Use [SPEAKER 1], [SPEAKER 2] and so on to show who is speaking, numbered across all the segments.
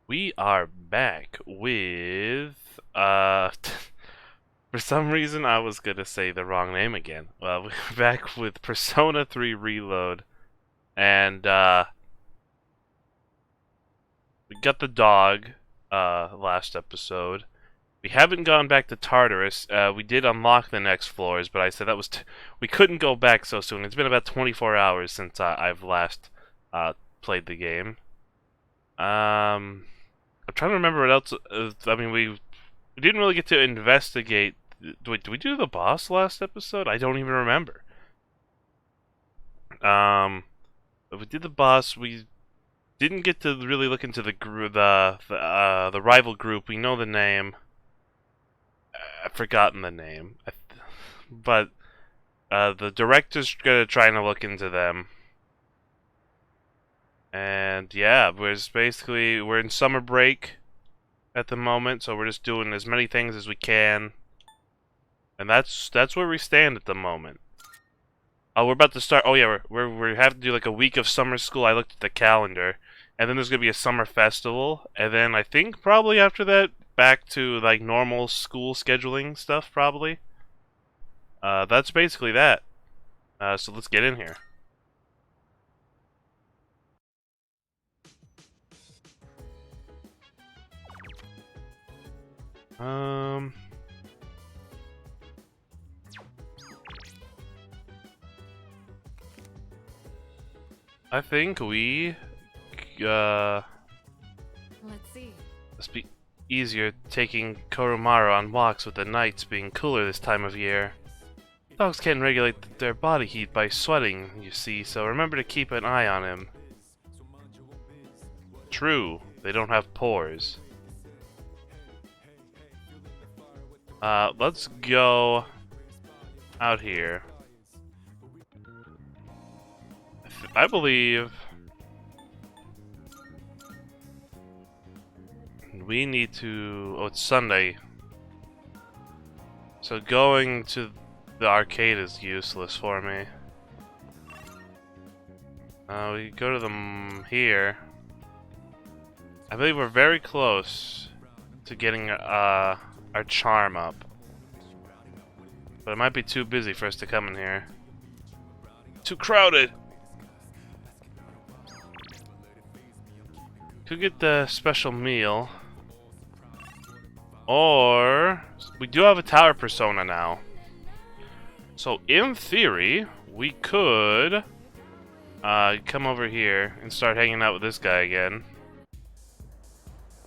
[SPEAKER 1] We are back with for some reason I was gonna say the wrong name again. We're back with Persona 3 Reload, and we got the dog last episode. We haven't gone back to Tartarus. We did unlock the next floors, but I said that was we couldn't go back so soon. It's been about 24 hours since I've last played the game. I'm trying to remember what else. I mean, we didn't really get to investigate. Did we do the boss last episode? I don't even remember. But we did the boss. We didn't get to really look into the rival group. We know the name. I've forgotten the name, but the director's gonna try to look into them. And yeah, we're in summer break at the moment, so we're just doing as many things as we can. And that's where we stand at the moment. Oh, we're about to start. Oh yeah, we have to do like a week of summer school. I looked at the calendar, and then there's gonna be a summer festival, and then I think probably after that back to like normal school scheduling stuff probably. That's basically that. So let's get in here. I think we,
[SPEAKER 2] Let's see.
[SPEAKER 1] must be easier taking Koromaru on walks with the nights being cooler this time of year. Dogs can't regulate their body heat by sweating, you see, so remember to keep an eye on him. True, they don't have pores. Let's go out here. I believe we need to... Oh, it's Sunday. So going to the arcade is useless for me. We go to them here. I believe we're very close to getting our charm up. But it might be too busy for us to come in here. Too crowded! Could get the special meal. Or we do have a tower persona now. So in theory, we could come over here and start hanging out with this guy again.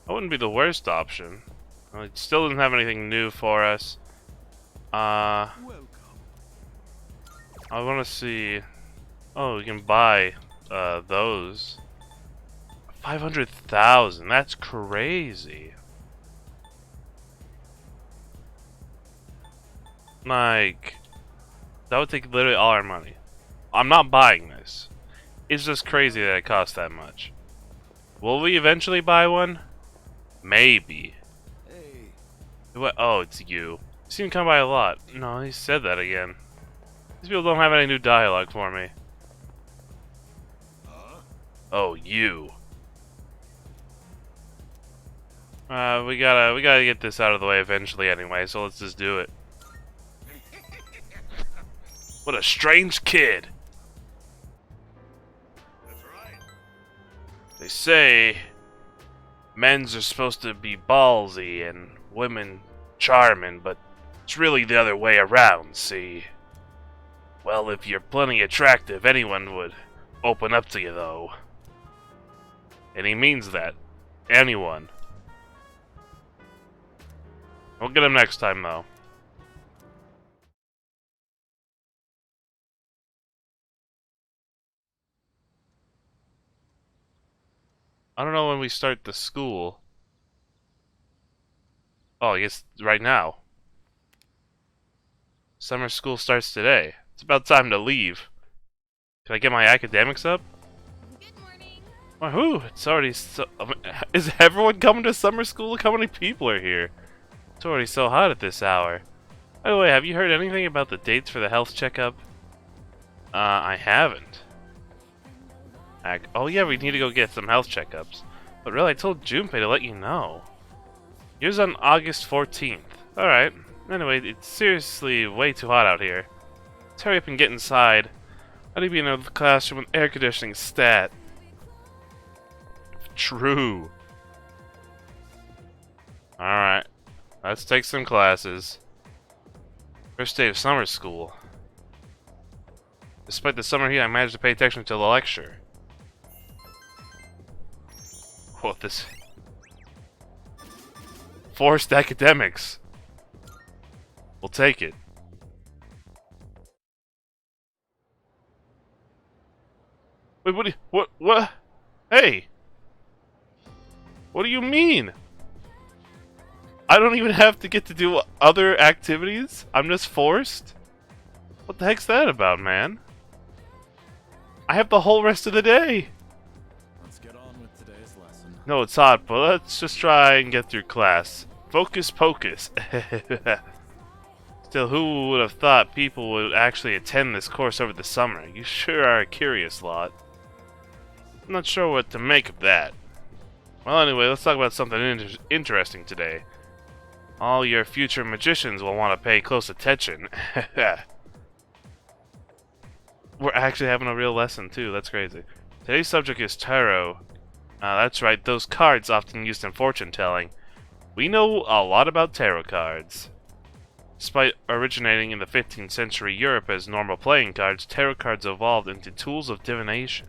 [SPEAKER 1] That wouldn't be the worst option. Well, it still doesn't have anything new for us. I want to see. Oh, we can buy those. 500,000. That's crazy. Like, that would take literally all our money. I'm not buying this. It's just crazy that it costs that much. Will we eventually buy one? Maybe. What? Oh, it's you. You seem to come by a lot. No, he said that again. These people don't have any new dialogue for me. Oh, you. We gotta get this out of the way eventually anyway, so let's just do it. What a strange kid.
[SPEAKER 3] That's right.
[SPEAKER 1] They say men's are supposed to be ballsy and women charming, but it's really the other way around, see? Well, if you're plenty attractive, anyone would open up to you, though. And he means that. Anyone. We'll get him next time, though. I don't know when we start the school. Oh, I guess right now. Summer school starts today. It's about time to leave. Can I get my academics up?
[SPEAKER 2] Good morning.
[SPEAKER 1] Wahoo! It's already so... Is everyone coming to summer school? Look how many people are here. It's already so hot at this hour. By the way, have you heard anything about the dates for the health checkup? I haven't. Oh yeah, we need to go get some health checkups. But really, I told Junpei to let you know. Yours on August 14th. Alright. Anyway, it's seriously way too hot out here. Let's hurry up and get inside. How do you be in a classroom with air conditioning stat? True. Alright. Let's take some classes. First day of summer school. Despite the summer heat, I managed to pay attention to the lecture. What this? Forced academics. We'll take it. Wait, what do you, what? Hey! What do you mean? I don't even have to get to do other activities? I'm just forced? What the heck's that about, man? I have the whole rest of the day!
[SPEAKER 3] Let's get on with today's lesson.
[SPEAKER 1] No, it's hot, but let's just try and get through class. Focus pocus. Still, who would have thought people would actually attend this course over the summer? You sure are a curious lot. I'm not sure what to make of that. Well, anyway, let's talk about something interesting today. All your future magicians will want to pay close attention. We're actually having a real lesson, too. That's crazy. Today's subject is tarot. That's right, those cards often used in fortune-telling. We know a lot about tarot cards. Despite originating in the 15th century Europe as normal playing cards, tarot cards evolved into tools of divination.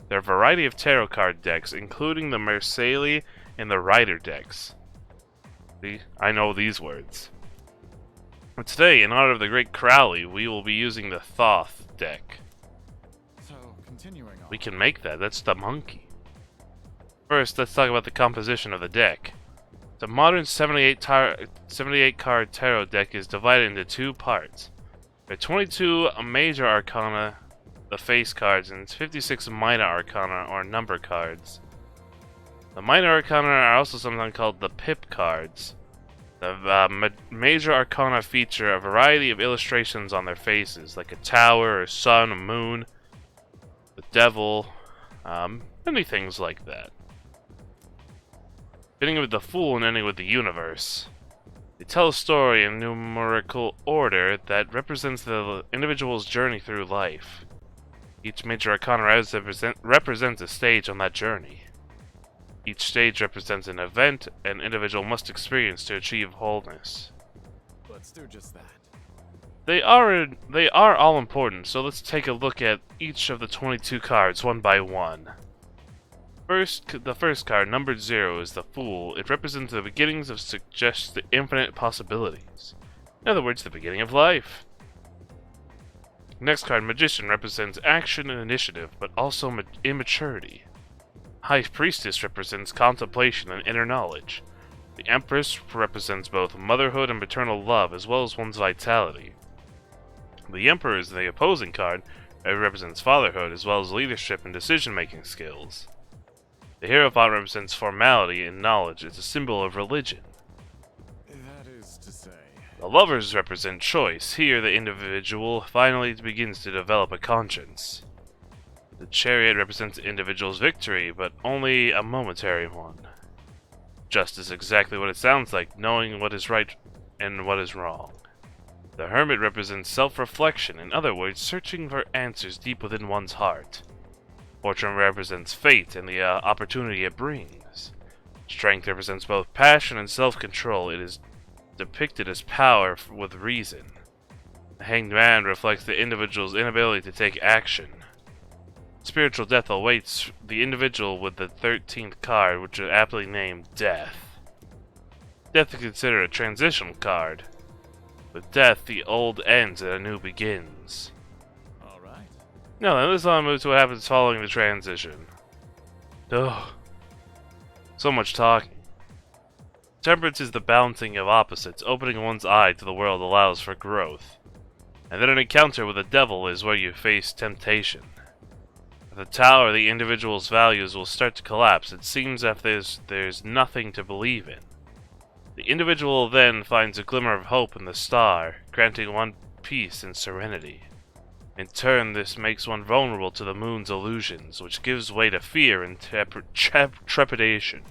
[SPEAKER 1] There are a variety of tarot card decks, including the Marseille and the Rider decks. See, I know these words. But today, in honor of the great Crowley, we will be using the Thoth deck.
[SPEAKER 3] So, continuing on.
[SPEAKER 1] We can make that, that's the monkey. First, let's talk about the composition of the deck. The modern 78 card tarot deck is divided into two parts. There are 22 major arcana, the face cards, and 56 minor arcana, or number cards. The minor arcana are also sometimes called the pip cards. The major arcana feature a variety of illustrations on their faces, like a tower, a sun, a moon, the devil, many things like that. Beginning with the Fool and ending with the Universe. They tell a story in numerical order that represents the individual's journey through life. Each major arcana represents a stage on that journey. Each stage represents an event an individual must experience to achieve wholeness.
[SPEAKER 3] Let's do just that.
[SPEAKER 1] They are all important, so let's take a look at each of the 22 cards one by one. The first card, numbered 0, is the Fool. It represents the beginnings of the infinite possibilities. In other words, the beginning of life. Next card, Magician, represents action and initiative, but also immaturity. High Priestess represents contemplation and inner knowledge. The Empress represents both motherhood and maternal love, as well as one's vitality. The Emperor is the opposing card. It represents fatherhood, as well as leadership and decision-making skills. The Hierophant represents formality and knowledge. It's a symbol of religion.
[SPEAKER 3] That is to say.
[SPEAKER 1] The Lovers represent choice. Here, the individual finally begins to develop a conscience. The Chariot represents the individual's victory, but only a momentary one. Justice is exactly what it sounds like, knowing what is right and what is wrong. The Hermit represents self-reflection, in other words, searching for answers deep within one's heart. Fortune represents fate and the opportunity it brings. Strength represents both passion and self-control. It is depicted as power with reason. The Hanged Man reflects the individual's inability to take action. Spiritual death awaits the individual with the 13th card, which is aptly named Death. Death is considered a transitional card. With death, the old ends and a new begins.
[SPEAKER 3] Alright.
[SPEAKER 1] Now then, let's move to what happens following the transition. Ugh. So much talking. Temperance is the balancing of opposites. Opening one's eye to the world allows for growth. And then an encounter with the devil is where you face temptation. At the tower, the individual's values will start to collapse. It seems as if there's nothing to believe in. The individual then finds a glimmer of hope in the star, granting one peace and serenity. In turn, this makes one vulnerable to the moon's illusions, which gives way to fear and trepidation.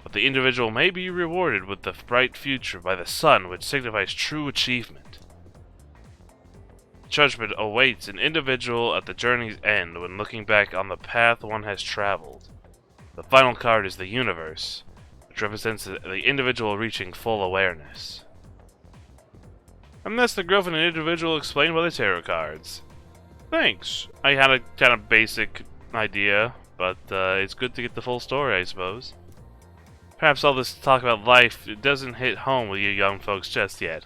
[SPEAKER 1] But the individual may be rewarded with the bright future by the sun, which signifies true achievement. Judgment awaits an individual at the journey's end when looking back on the path one has traveled. The final card is the universe, which represents the individual reaching full awareness. And that's the growth of an individual explained by the tarot cards. Thanks. I had a kind of basic idea, but it's good to get the full story, I suppose. Perhaps all this talk about life it doesn't hit home with you young folks just yet.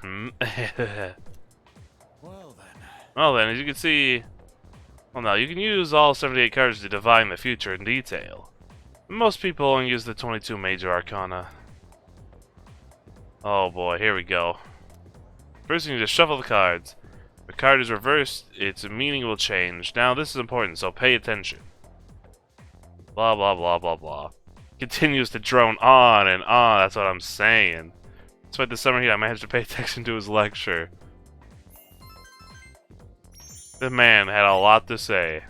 [SPEAKER 1] Well then, as you can see... Well now, you can use all 78 cards to divine the future in detail. Most people only use the 22 major arcana. Oh boy, here we go. First you need to shuffle the cards. If the card is reversed, its meaning will change. Now this is important, so pay attention. Blah blah blah blah blah. Continues to drone on and on, that's what I'm saying. Despite the summer heat, I managed to pay attention to his lecture. The man had a lot to say.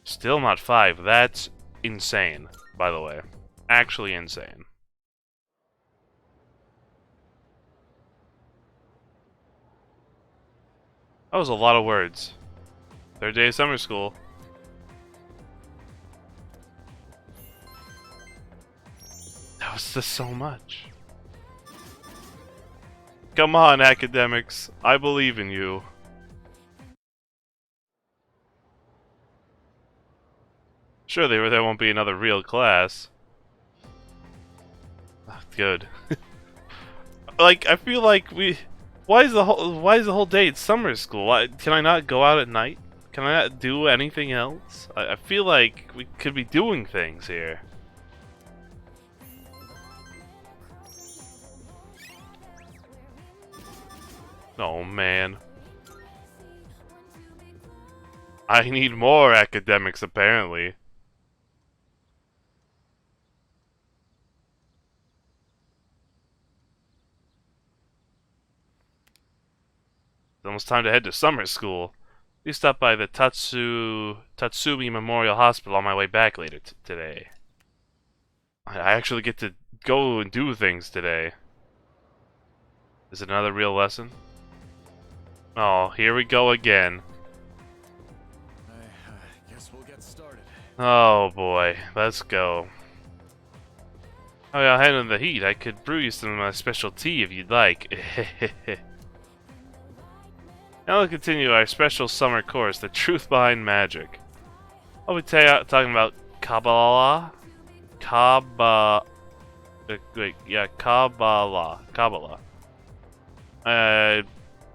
[SPEAKER 1] Still not 5. That's insane, by the way. Actually insane. That was a lot of words. Third day of summer school. That was just so much. Come on, academics. I believe in you. Sure, there won't be another real class. Ah, good. Like, I feel like we... Why is the whole day at summer school? Can I not go out at night? Can I not do anything else? I feel like we could be doing things here. Oh man. I need more academics apparently. It's almost time to head to summer school. We stopped by the Tatsumi Memorial Hospital on my way back later today. I actually get to go and do things today. Is it another real lesson? Oh, here we go again.
[SPEAKER 3] I guess we'll get started.
[SPEAKER 1] Oh boy, let's go. Oh yeah, I'll head in the heat. I could brew you some special tea if you'd like. Now we'll continue our special summer course, The Truth Behind Magic. I'll be talking about Kabbalah. Kabbalah.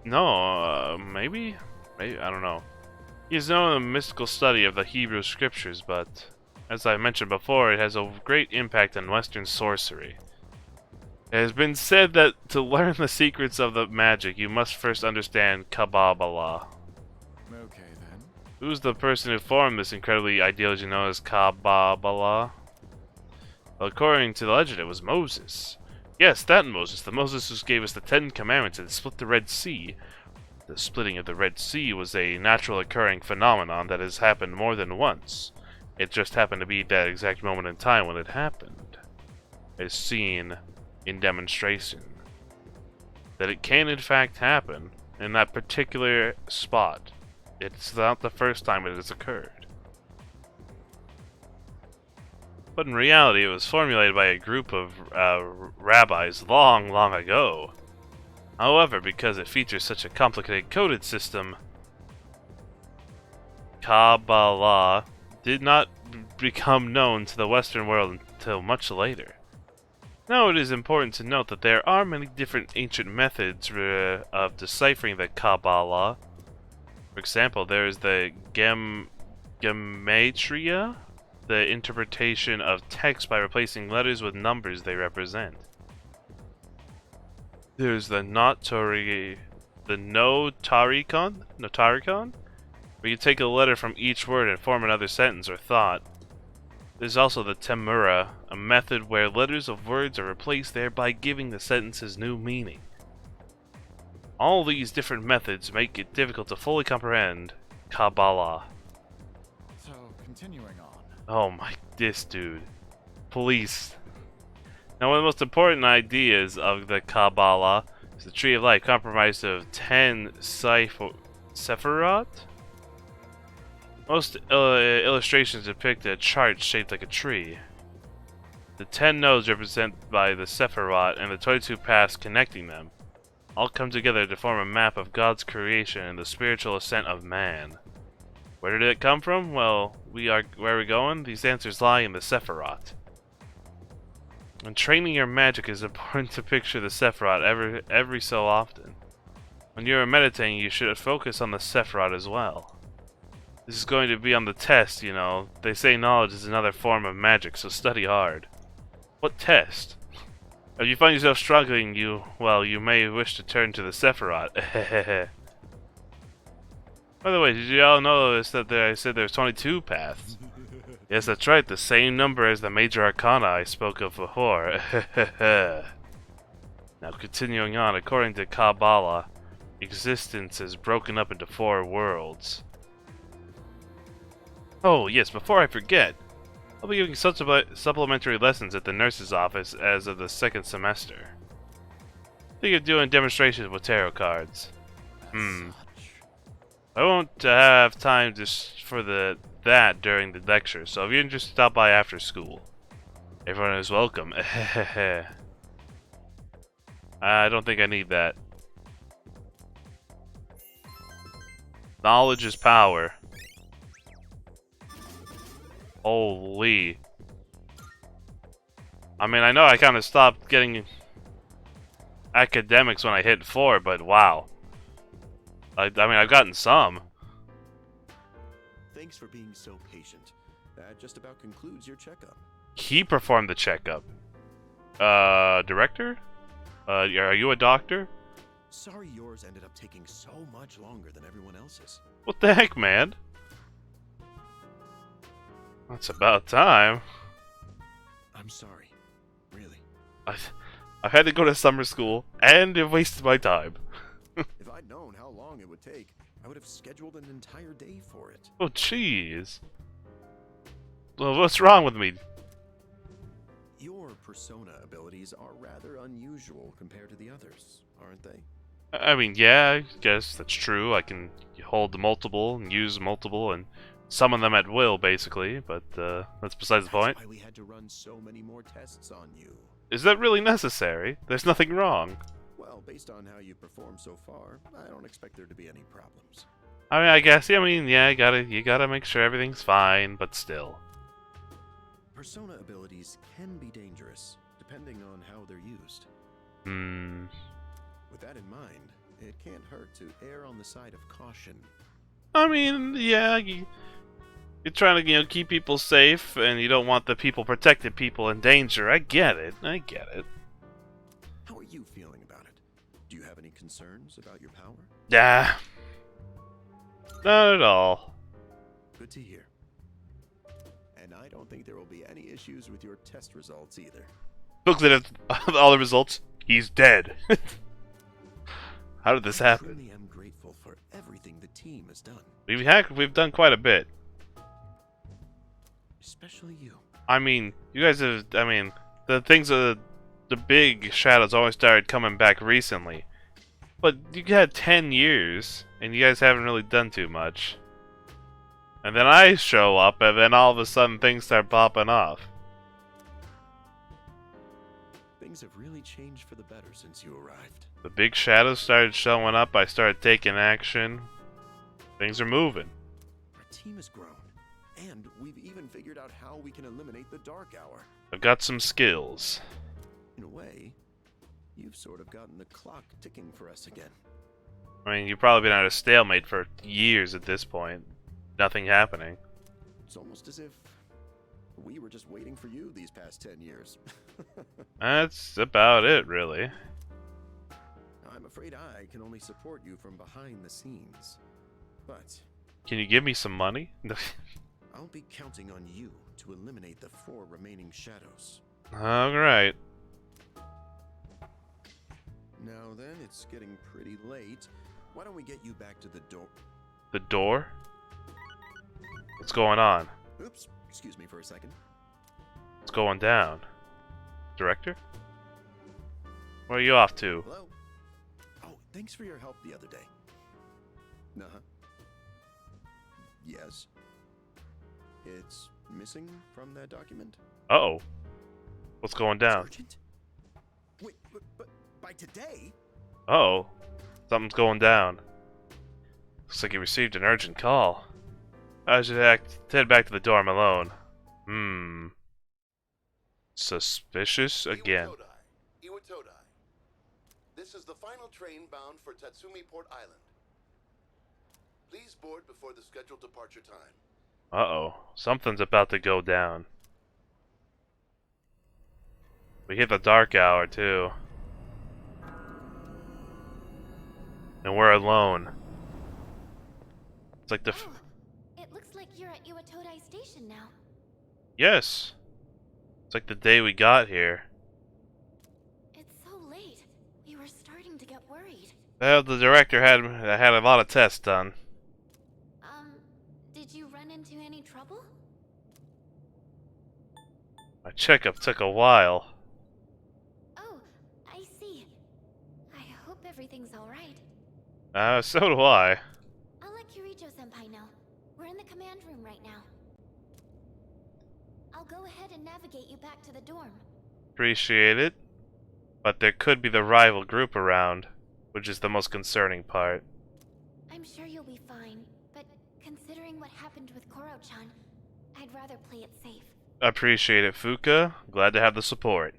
[SPEAKER 1] No, maybe? Maybe, I don't know. He is known in the mystical study of the Hebrew scriptures, but as I mentioned before, it has a great impact on Western sorcery. It has been said that to learn the secrets of the magic, you must first understand Kabbalah.
[SPEAKER 3] Okay then.
[SPEAKER 1] Who's the person who formed this incredibly ideology known as Kabbalah? Well, according to the legend, it was Moses. Yes, that Moses. The Moses who gave us the 10 Commandments and split the Red Sea. The splitting of the Red Sea was a natural occurring phenomenon that has happened more than once. It just happened to be that exact moment in time when it happened. As seen in demonstration. That it can in fact happen in that particular spot. It's not the first time it has occurred. But in reality, it was formulated by a group of rabbis long, long ago. However, because it features such a complicated coded system, Kabbalah did not become known to the Western world until much later. Now it is important to note that there are many different ancient methods of deciphering the Kabbalah. For example, there is the Gematria, the interpretation of text by replacing letters with numbers they represent. There's the Notarikon, where you take a letter from each word and form another sentence or thought. There's also the Temura, a method where letters of words are replaced, thereby giving the sentences new meaning. All these different methods make it difficult to fully comprehend Kabbalah.
[SPEAKER 3] So, continuing on.
[SPEAKER 1] Oh my, this dude. Police. Now, one of the most important ideas of the Kabbalah is the Tree of Life, comprised of 10 Sephirot. Most illustrations depict a chart shaped like a tree. The 10 nodes represented by the Sephirot and the 22 paths connecting them all come together to form a map of God's creation and the spiritual ascent of man. Where did it come from? Well, where are we going? These answers lie in the Sephirot. When training your magic, it is important to picture the Sephirot every so often. When you are meditating, you should focus on the Sephirot as well. This is going to be on the test, you know. They say knowledge is another form of magic, so study hard. What test? If you find yourself struggling, you may wish to turn to the Sephirot. By the way, did you all notice that I said there's 22 paths? Yes, that's right, the same number as the major arcana I spoke of before. Now, continuing on, according to Kabbalah, existence is broken up into 4 worlds. Oh, yes, before I forget, I'll be giving supplementary lessons at the nurse's office as of the 2nd semester. Think of doing demonstrations with tarot cards. I won't have time for that during the lecture, so if you're interested, stop by after school. Everyone is welcome. I don't think I need that. Knowledge is power. Holy. I mean, I know I kind of stopped getting academics when I hit 4, but wow. I mean, I've gotten some.
[SPEAKER 4] Thanks for being so patient. That just about concludes your checkup.
[SPEAKER 1] He performed the checkup. Director? Are you a doctor?
[SPEAKER 4] Sorry yours ended up taking so much longer than everyone else's.
[SPEAKER 1] What the heck, man? That's about time.
[SPEAKER 4] I'm sorry. Really.
[SPEAKER 1] I've had to go to summer school, and it wasted my time.
[SPEAKER 4] If I'd known how long it would take, I would have scheduled an entire day for it.
[SPEAKER 1] Oh, jeez. Well, what's wrong with me?
[SPEAKER 4] Your persona abilities are rather unusual compared to the others, aren't they?
[SPEAKER 1] I mean, yeah, I guess that's true. I can hold multiple and use multiple and summon them at will, basically, but that's besides the point.
[SPEAKER 4] That's why we had to run so many more tests on you.
[SPEAKER 1] Is that really necessary? There's nothing wrong.
[SPEAKER 4] Well, based on how you performed so far, I don't expect there to be any problems.
[SPEAKER 1] I mean, I guess, yeah, you gotta make sure everything's fine, but still.
[SPEAKER 4] Persona abilities can be dangerous, depending on how they're used. With that in mind, it can't hurt to err on the side of caution.
[SPEAKER 1] I mean, yeah, you're trying to, keep people safe, and you don't want the protected people in danger. I get it.
[SPEAKER 4] How are you feeling about it? Do you have any concerns about your power?
[SPEAKER 1] Nah. Not at all.
[SPEAKER 4] Good to hear. And I don't think there will be any issues with your test results either.
[SPEAKER 1] Look at all the results. He's dead. How did this
[SPEAKER 4] I
[SPEAKER 1] happen?
[SPEAKER 4] truly am grateful for everything the team has done.
[SPEAKER 1] We've done quite a bit.
[SPEAKER 4] Especially you.
[SPEAKER 1] I mean, you guys have. I mean, the big shadows always started coming back recently. But you had 10 years, and you guys haven't really done too much. And then I show up, and then all of a sudden things start popping off.
[SPEAKER 4] Things have really changed for the better since you arrived.
[SPEAKER 1] The big shadows started showing up, I started taking action. Things are moving.
[SPEAKER 4] Our team has grown, and we've even figured out how we can eliminate the Dark Hour.
[SPEAKER 1] I've got some skills.
[SPEAKER 4] In a way, you've sort of gotten the clock ticking for us again.
[SPEAKER 1] I mean, you've probably been at a stalemate for years at this point. Nothing happening.
[SPEAKER 4] It's almost as if we were just waiting for you these past 10 years.
[SPEAKER 1] That's about it, really.
[SPEAKER 4] I'm afraid I can only support you from behind the scenes. But
[SPEAKER 1] Can you give me some money?
[SPEAKER 4] I'll be counting on you to eliminate the 4 remaining shadows.
[SPEAKER 1] Alright.
[SPEAKER 4] Now then, it's getting pretty late. Why don't we get you back to the door?
[SPEAKER 1] The door? What's going on?
[SPEAKER 4] Oops, excuse me for a second.
[SPEAKER 1] What's going down? Director? Where are you off to?
[SPEAKER 4] Hello? Oh, thanks for your help the other day. Uh-huh. Yes. It's missing from that document?
[SPEAKER 1] Uh-oh. What's going down?
[SPEAKER 4] Urgent? Wait, but by today?
[SPEAKER 1] Uh-oh. Something's going down. Looks like you received an urgent call. I should head back to the dorm alone. Suspicious again.
[SPEAKER 5] Iwatodai. This is the final train bound for Tatsumi Port Island. Please board before the scheduled departure time.
[SPEAKER 1] Uh-oh. Something's about to go down. We hit the dark hour, too. And we're alone. It's like the...
[SPEAKER 2] Oh, it looks like you're at Iwatodai Station now.
[SPEAKER 1] Yes! It's like the day we got here.
[SPEAKER 2] It's so late. We were starting to get worried.
[SPEAKER 1] Well, the director had a lot of tests done.
[SPEAKER 2] Did you run into any trouble?
[SPEAKER 1] My checkup took a while.
[SPEAKER 2] Oh, I see. I hope everything's alright.
[SPEAKER 1] So do I.
[SPEAKER 2] I'll let Kirijo-senpai know. We're in the command room right now. I'll go ahead and navigate you back to the dorm.
[SPEAKER 1] Appreciate it. But there could be the rival group around, which is the most concerning part.
[SPEAKER 2] I'm sure you'll be fine, but considering what happened with Koro-chan, I'd rather play it safe.
[SPEAKER 1] Appreciate it, Fuka. Glad to have the support.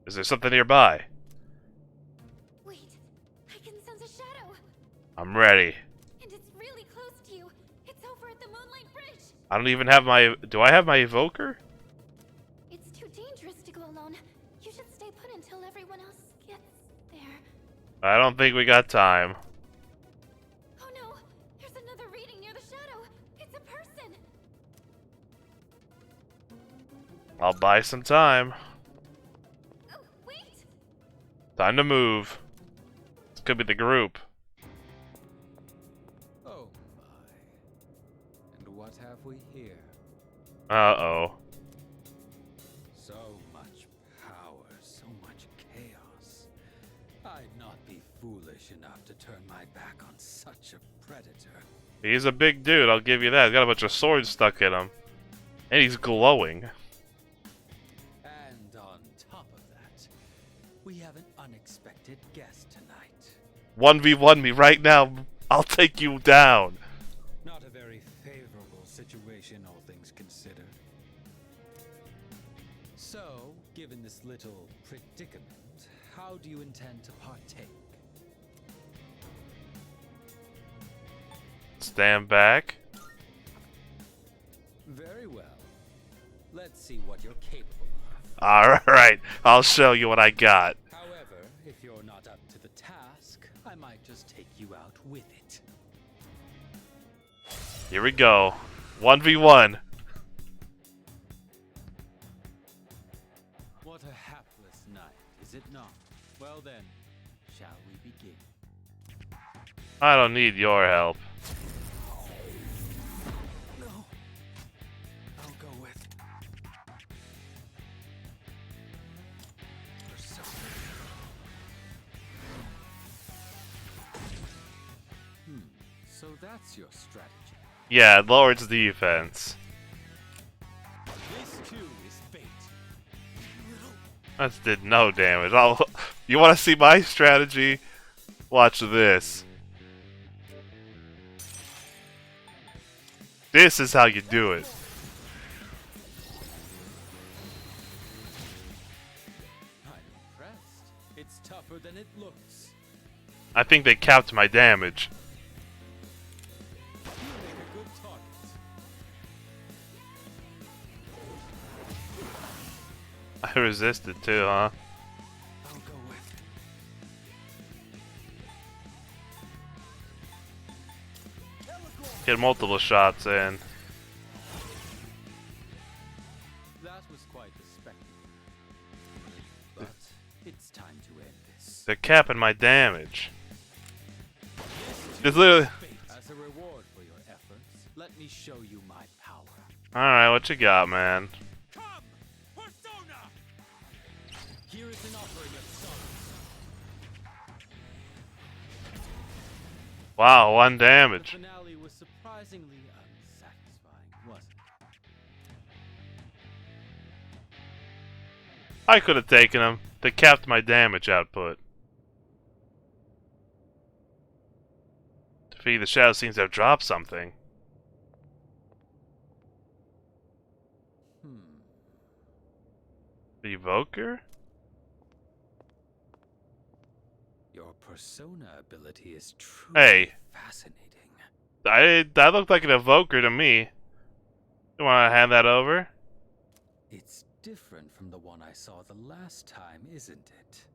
[SPEAKER 1] Is there something nearby?
[SPEAKER 2] Wait, I can sense a shadow,
[SPEAKER 1] I'm ready.
[SPEAKER 2] and it's really close to you. It's over at the Moonlight Bridge.
[SPEAKER 1] I don't even have my... Do I have my evoker?
[SPEAKER 2] It's too dangerous to go alone. You should stay put until everyone else gets there.
[SPEAKER 1] I don't think we got time.
[SPEAKER 2] Oh no! There's another reading near the shadow! It's a person!
[SPEAKER 1] I'll buy some time.
[SPEAKER 2] Oh, wait!
[SPEAKER 1] Time to move. This could be the group.
[SPEAKER 3] Oh my. And what have we here?
[SPEAKER 1] Uh-oh.
[SPEAKER 3] So much power, so much chaos. I'd not be foolish enough to turn my back on such a predator.
[SPEAKER 1] He's a big dude, I'll give you that. He's got a bunch of swords stuck in him. And he's glowing.
[SPEAKER 3] And on top of that, we have an unexpected guest tonight.
[SPEAKER 1] 1v1 me right now. I'll take you down.
[SPEAKER 3] Not a very favorable situation, all things considered. So, given this little predicament, how do you intend to partake?
[SPEAKER 1] Stand back.
[SPEAKER 3] Very well. Let's see what you're capable of.
[SPEAKER 1] Alright, I'll show you what I got.
[SPEAKER 3] However, if you're not up to the task, I might just take you out with it.
[SPEAKER 1] Here we go. 1v1.
[SPEAKER 3] What a hapless night, is it not? Well then, shall we begin?
[SPEAKER 1] I don't need your help.
[SPEAKER 3] No. I'll go with Persona. So that's your strategy.
[SPEAKER 1] Yeah, it lowers defense.
[SPEAKER 3] This too is fate.
[SPEAKER 1] That did no damage. You want to see my strategy? Watch this. This is how you do it.
[SPEAKER 3] I'm impressed. It's tougher than it looks.
[SPEAKER 1] I think they capped my damage.
[SPEAKER 3] You make a good target.
[SPEAKER 1] I resisted too, huh?
[SPEAKER 3] I'll go with
[SPEAKER 1] Get multiple shots in. They're capping my damage. It's literally...
[SPEAKER 3] As a reward for your efforts, let me show you my power.
[SPEAKER 1] Alright, what you got, man?
[SPEAKER 3] Come, Persona! Here is an offering of sorrows.
[SPEAKER 1] Wow, 1
[SPEAKER 3] The
[SPEAKER 1] damage.
[SPEAKER 3] finale was surprisingly unsatisfying, wasn't it?
[SPEAKER 1] I could have taken them. They capped my damage output. Defeat the Shadow seems to have dropped something. The Evoker?
[SPEAKER 3] Your persona ability is truly
[SPEAKER 1] Hey.
[SPEAKER 3] fascinating.
[SPEAKER 1] That looked like an Evoker to me. You want to hand that over?
[SPEAKER 3] It's different from the one I saw the last time, isn't it?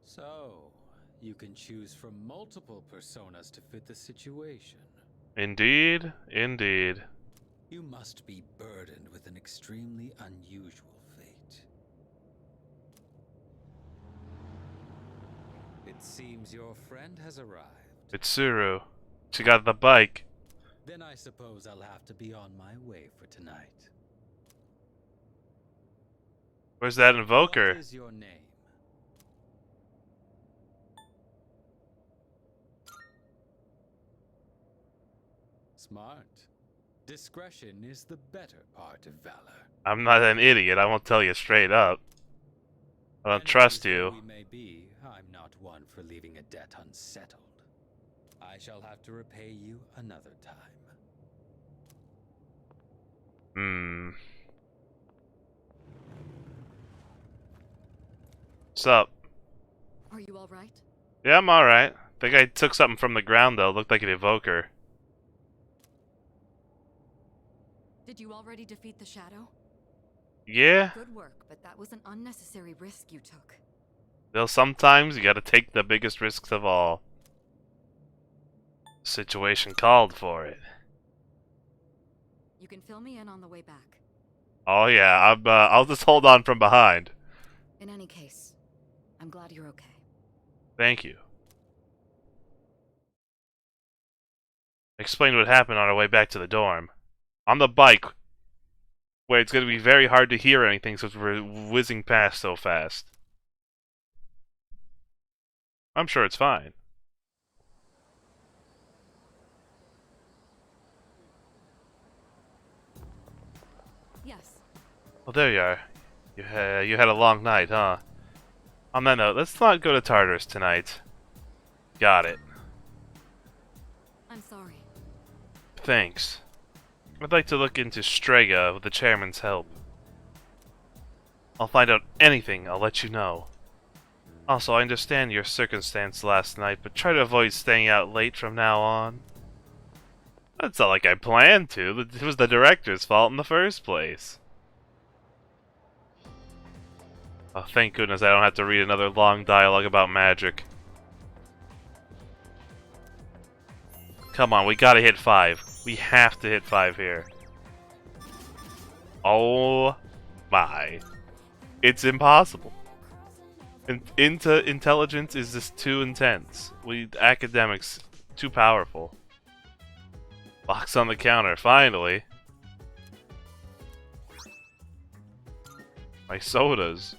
[SPEAKER 3] So, you can choose from multiple personas to fit the situation.
[SPEAKER 1] Indeed, indeed.
[SPEAKER 3] You must be burdened with an extremely unusual fate. It seems your friend has arrived.
[SPEAKER 1] It's Suru. She got the bike.
[SPEAKER 3] Then I suppose I'll have to be on my way for tonight.
[SPEAKER 1] Where's that Invoker?
[SPEAKER 3] What is your name? Smart. Discretion is the better part of valor.
[SPEAKER 1] I'm not an idiot, I won't tell you straight up. I don't trust
[SPEAKER 3] Enemies
[SPEAKER 1] you.
[SPEAKER 3] though we may be, I'm not one for leaving a debt unsettled. I shall have to repay you another time.
[SPEAKER 1] What's up?
[SPEAKER 6] Are you all right?
[SPEAKER 1] Yeah, I'm alright. Think I took something from the ground though. Looked like an Evoker.
[SPEAKER 6] Did you already defeat the shadow?
[SPEAKER 1] Yeah?
[SPEAKER 6] Good work, but that was an unnecessary risk you took.
[SPEAKER 1] Well, sometimes you gotta take the biggest risks of all. Situation called for it.
[SPEAKER 6] You can fill me in on the way back.
[SPEAKER 1] Oh yeah, I'll just hold on from behind.
[SPEAKER 6] In any case, I'm glad you're okay.
[SPEAKER 1] Thank you. Explain what happened on our way back to the dorm. On the bike, where it's gonna be very hard to hear anything since we're whizzing past so fast. I'm sure it's fine.
[SPEAKER 6] Yes.
[SPEAKER 1] Well, there you are. You had a long night, huh? On that note, let's not go to Tartarus tonight. Got it.
[SPEAKER 6] I'm sorry.
[SPEAKER 1] Thanks. I'd like to look into Strega with the chairman's help. I'll find out anything, I'll let you know. Also, I understand your circumstance last night, but try to avoid staying out late from now on. That's not like I planned to. It was the director's fault in the first place. Oh, thank goodness I don't have to read another long dialogue about magic. Come on, we gotta hit 5. We have to hit 5 here. Oh my. It's impossible. Intelligence is just too intense. Academics, too powerful. Box on the counter, finally. My sodas.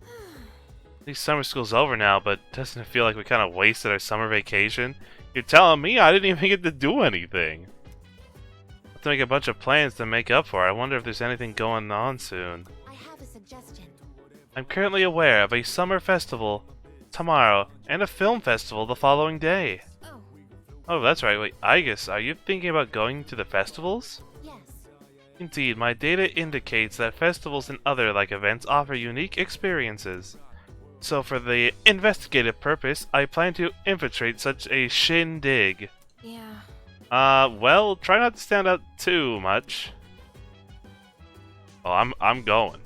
[SPEAKER 1] At least summer school's over now, but doesn't it feel like we kind of wasted our summer vacation? You're telling me I didn't even get to do anything. I have to make a bunch of plans to make up for it. I wonder if there's anything going on soon.
[SPEAKER 2] I have a suggestion.
[SPEAKER 1] I'm currently aware of a summer festival tomorrow and a film festival the following day.
[SPEAKER 2] Oh,
[SPEAKER 1] Oh, that's right. Wait, Igus, are you thinking about going to the festivals?
[SPEAKER 2] yes.
[SPEAKER 1] Indeed, my data indicates that festivals and other like events offer unique experiences. So for the investigative purpose, I plan to infiltrate such a shindig.
[SPEAKER 2] Yeah.
[SPEAKER 1] Well, try not to stand out too much. Oh, I'm going.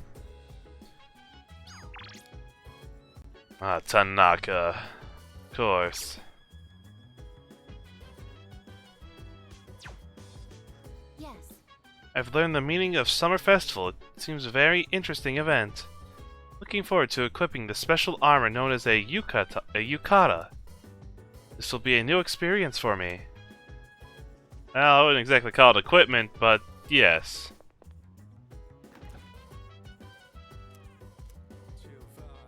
[SPEAKER 1] Tanaka. Of course.
[SPEAKER 2] Yes.
[SPEAKER 1] I've learned the meaning of Summer Festival. It seems a very interesting event. Looking forward to equipping the special armor known as a yukata. This will be a new experience for me. Well, I wouldn't exactly call it equipment, but yes.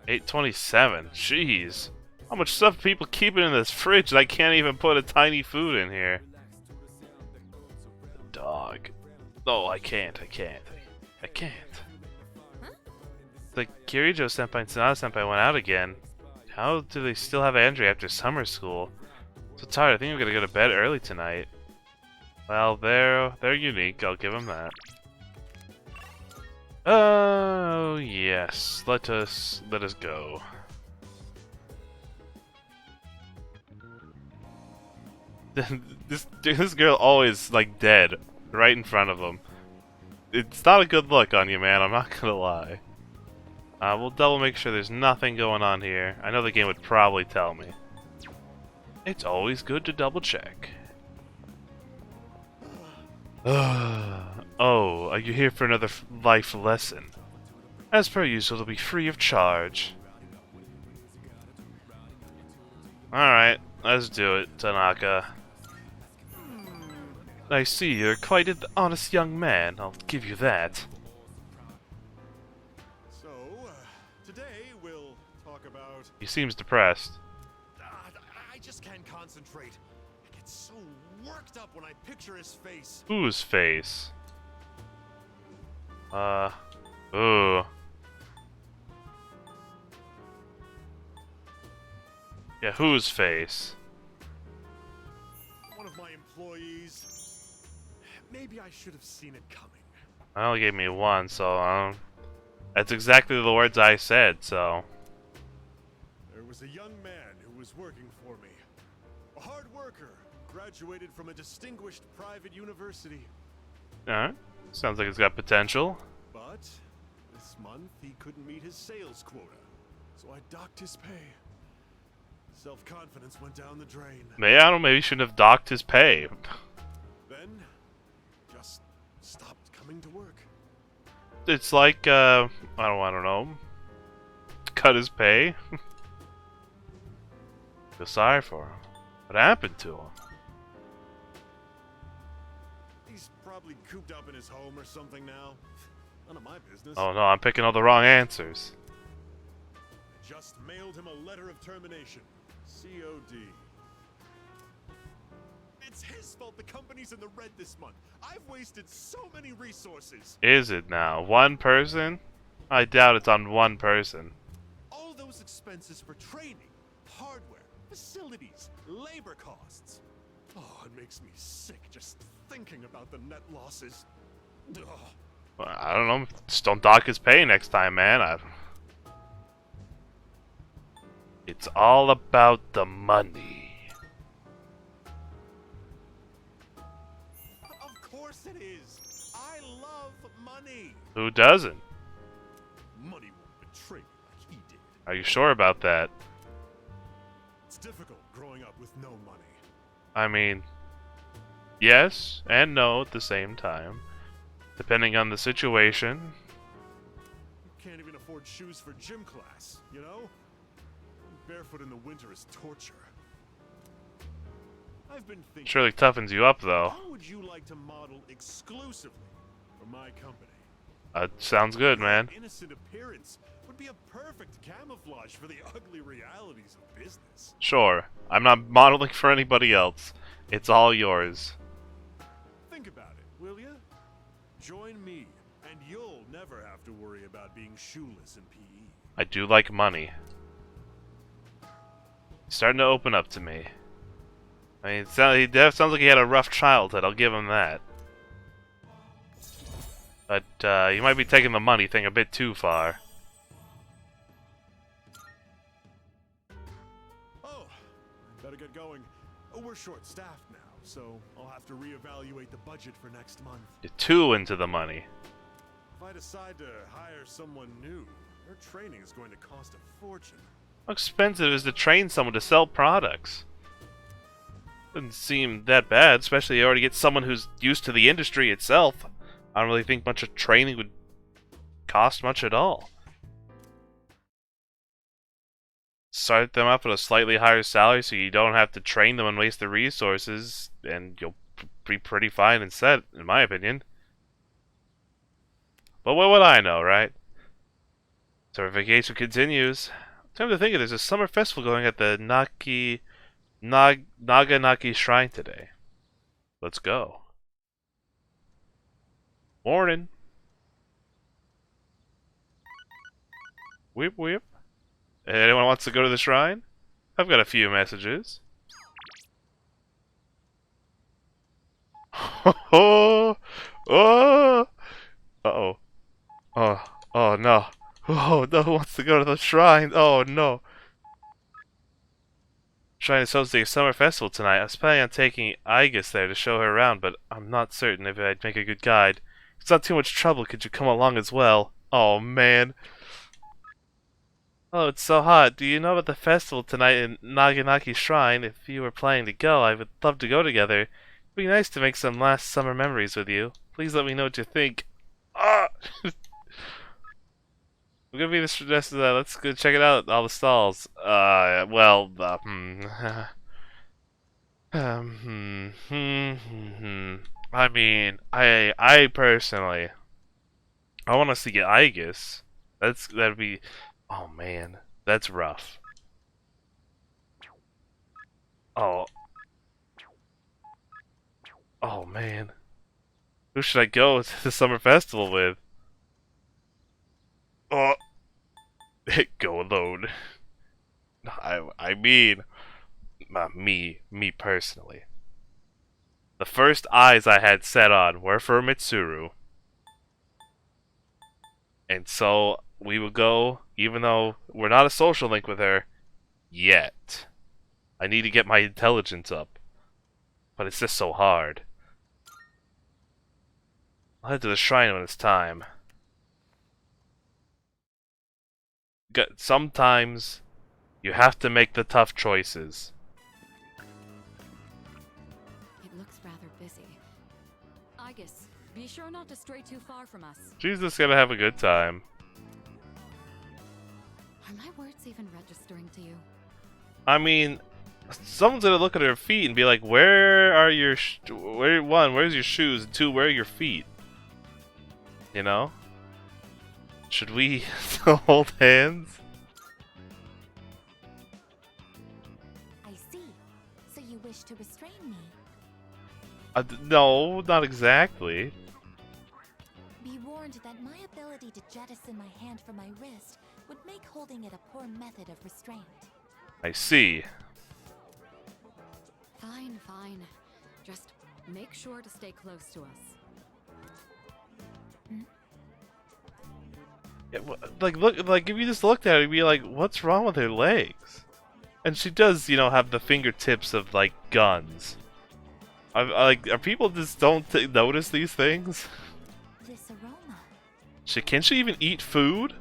[SPEAKER 1] $8.27. Jeez. How much stuff people keeping in this fridge that I can't even put a tiny food in here? Dog. No, I can't. I can't. The Kirijo-senpai and Sanada-senpai went out again. How do they still have Andrea after summer school? So tired, I think I'm gonna go to bed early tonight. Well, they're unique, I'll give them that. Oh, yes. Let us go. This girl always, like, dead. Right in front of him. It's not a good look on you, man, I'm not gonna lie. We'll double make sure there's nothing going on here. I know the game would probably tell me. It's always good to double check. Oh, are you here for another life lesson? As per usual, it'll be free of charge. Alright, let's do it, Tanaka. I see you're quite an honest young man, I'll give you that.
[SPEAKER 7] So, today we'll talk about...
[SPEAKER 1] He seems depressed.
[SPEAKER 7] I just can't concentrate. I get so worked up when I picture his face.
[SPEAKER 1] Whose face? Ooh. Yeah, whose face?
[SPEAKER 7] One of my employees. Maybe I should have seen it coming.
[SPEAKER 1] I only gave me one, so that's exactly the words I said, so.
[SPEAKER 7] There was a young man who was working for me. A hard worker, graduated from a distinguished private university.
[SPEAKER 1] Alright, sounds like it's got potential.
[SPEAKER 7] But this month he couldn't meet his sales quota, so I docked his pay. Self-confidence went down the drain.
[SPEAKER 1] Maybe, I don't know, maybe he shouldn't have docked his pay.
[SPEAKER 7] Then, just stopped coming to work.
[SPEAKER 1] It's like, I don't know, cut his pay. Feel sorry for him. What happened to him?
[SPEAKER 7] He's probably cooped up in his home or something now. None of my business.
[SPEAKER 1] Oh no, I'm picking all the wrong answers.
[SPEAKER 7] I just mailed him a letter of termination. COD. It's his fault the company's in the red this month. I've wasted so many resources.
[SPEAKER 1] Is it now? One person? I doubt it's on one person.
[SPEAKER 7] All those expenses for training, hardware, facilities, labor costs. Oh, it makes me sick just thinking about the net losses. Ugh.
[SPEAKER 1] Well, I don't know. Just don't dock his pay next time, man. It's all about the money.
[SPEAKER 7] Of course it is. I love money.
[SPEAKER 1] Who doesn't?
[SPEAKER 7] Money won't betray me like he did.
[SPEAKER 1] Are you sure about that?
[SPEAKER 7] It's difficult growing up with no money.
[SPEAKER 1] I mean, yes and no at the same time. Depending on the situation.
[SPEAKER 7] You can't even afford shoes for gym class, you know? Barefoot in the winter is torture. I've been thinking...
[SPEAKER 1] Surely toughens you up, though.
[SPEAKER 7] How would you like to model exclusively for my company?
[SPEAKER 1] Sounds good, man.
[SPEAKER 7] Your innocent appearance would be a perfect camouflage for the ugly realities of business.
[SPEAKER 1] Sure. I'm not modeling for anybody else. It's all yours.
[SPEAKER 7] Think about it, will you? Join me, and you'll never have to worry about being shoeless in PE.
[SPEAKER 1] I do like money. He's starting to open up to me. I mean, it sounds like he had a rough childhood, I'll give him that. But, you might be taking the money thing a bit too far.
[SPEAKER 7] Oh, better get going. Oh, we're short-staffed now, so I'll have to reevaluate the budget for next month.
[SPEAKER 1] You're too into the money.
[SPEAKER 7] If I decide to hire someone new, their training is going to cost a fortune.
[SPEAKER 1] How expensive is to train someone to sell products? Doesn't seem that bad, especially you already get someone who's used to the industry itself. I don't really think much of training would cost much at all. start them up at a slightly higher salary so you don't have to train them and waste the resources, and you'll be pretty fine and set, in my opinion. But what would I know, right? So our vacation continues. Time to think of, there's a summer festival going at the Naganaki Shrine today. Let's go. Morning. Whip whip. Anyone wants to go to the shrine? I've got a few messages. Oh, oh, uh-oh. Oh no. Oh no, who wants to go to the shrine? Oh no. Shrine is hosting a summer festival tonight. I was planning on taking Aigis there to show her around, but I'm not certain if I'd make a good guide. If it's not too much trouble, could you come along as well? Oh man. Oh, it's so hot. Do you know about the festival tonight in Naganaki Shrine? If you were planning to go, I would love to go together. It'd be nice to make some last summer memories with you. Please let me know what you think. Ah! We're gonna be this suggested that let's go check it out, all the stalls. I mean, I personally, I want us to get Aegis. That'd be, oh man, that's rough. Oh, oh man, who should I go to the summer festival with? Oh, go alone. I mean, me personally. The first eyes I had set on were for Mitsuru. And so we will go, even though we're not a social link with her yet. I need to get my intelligence up. But it's just so hard. I'll head to the shrine when it's time. Sometimes you have to make the tough choices.
[SPEAKER 6] It looks rather busy. Aegis, be sure not to stray too far from us.
[SPEAKER 1] She's just gonna have a good time.
[SPEAKER 6] Are my words even registering to you?
[SPEAKER 1] I mean, someone's gonna look at her feet and be like, "Where are your where's your shoes? And two, where are your feet?" You know? Should we hold hands?
[SPEAKER 2] I see. So you wish to restrain me?
[SPEAKER 1] No, not exactly.
[SPEAKER 2] Be warned that my ability to jettison my hand from my wrist would make holding it a poor method of restraint.
[SPEAKER 1] I see.
[SPEAKER 6] Fine, fine. Just make sure to stay close to us.
[SPEAKER 1] Yeah, like if you just looked at her, you'd be like, "What's wrong with her legs?" And she does, you know, have the fingertips of like guns. Are people just don't notice these things?
[SPEAKER 2] This aroma.
[SPEAKER 1] Can she even eat food?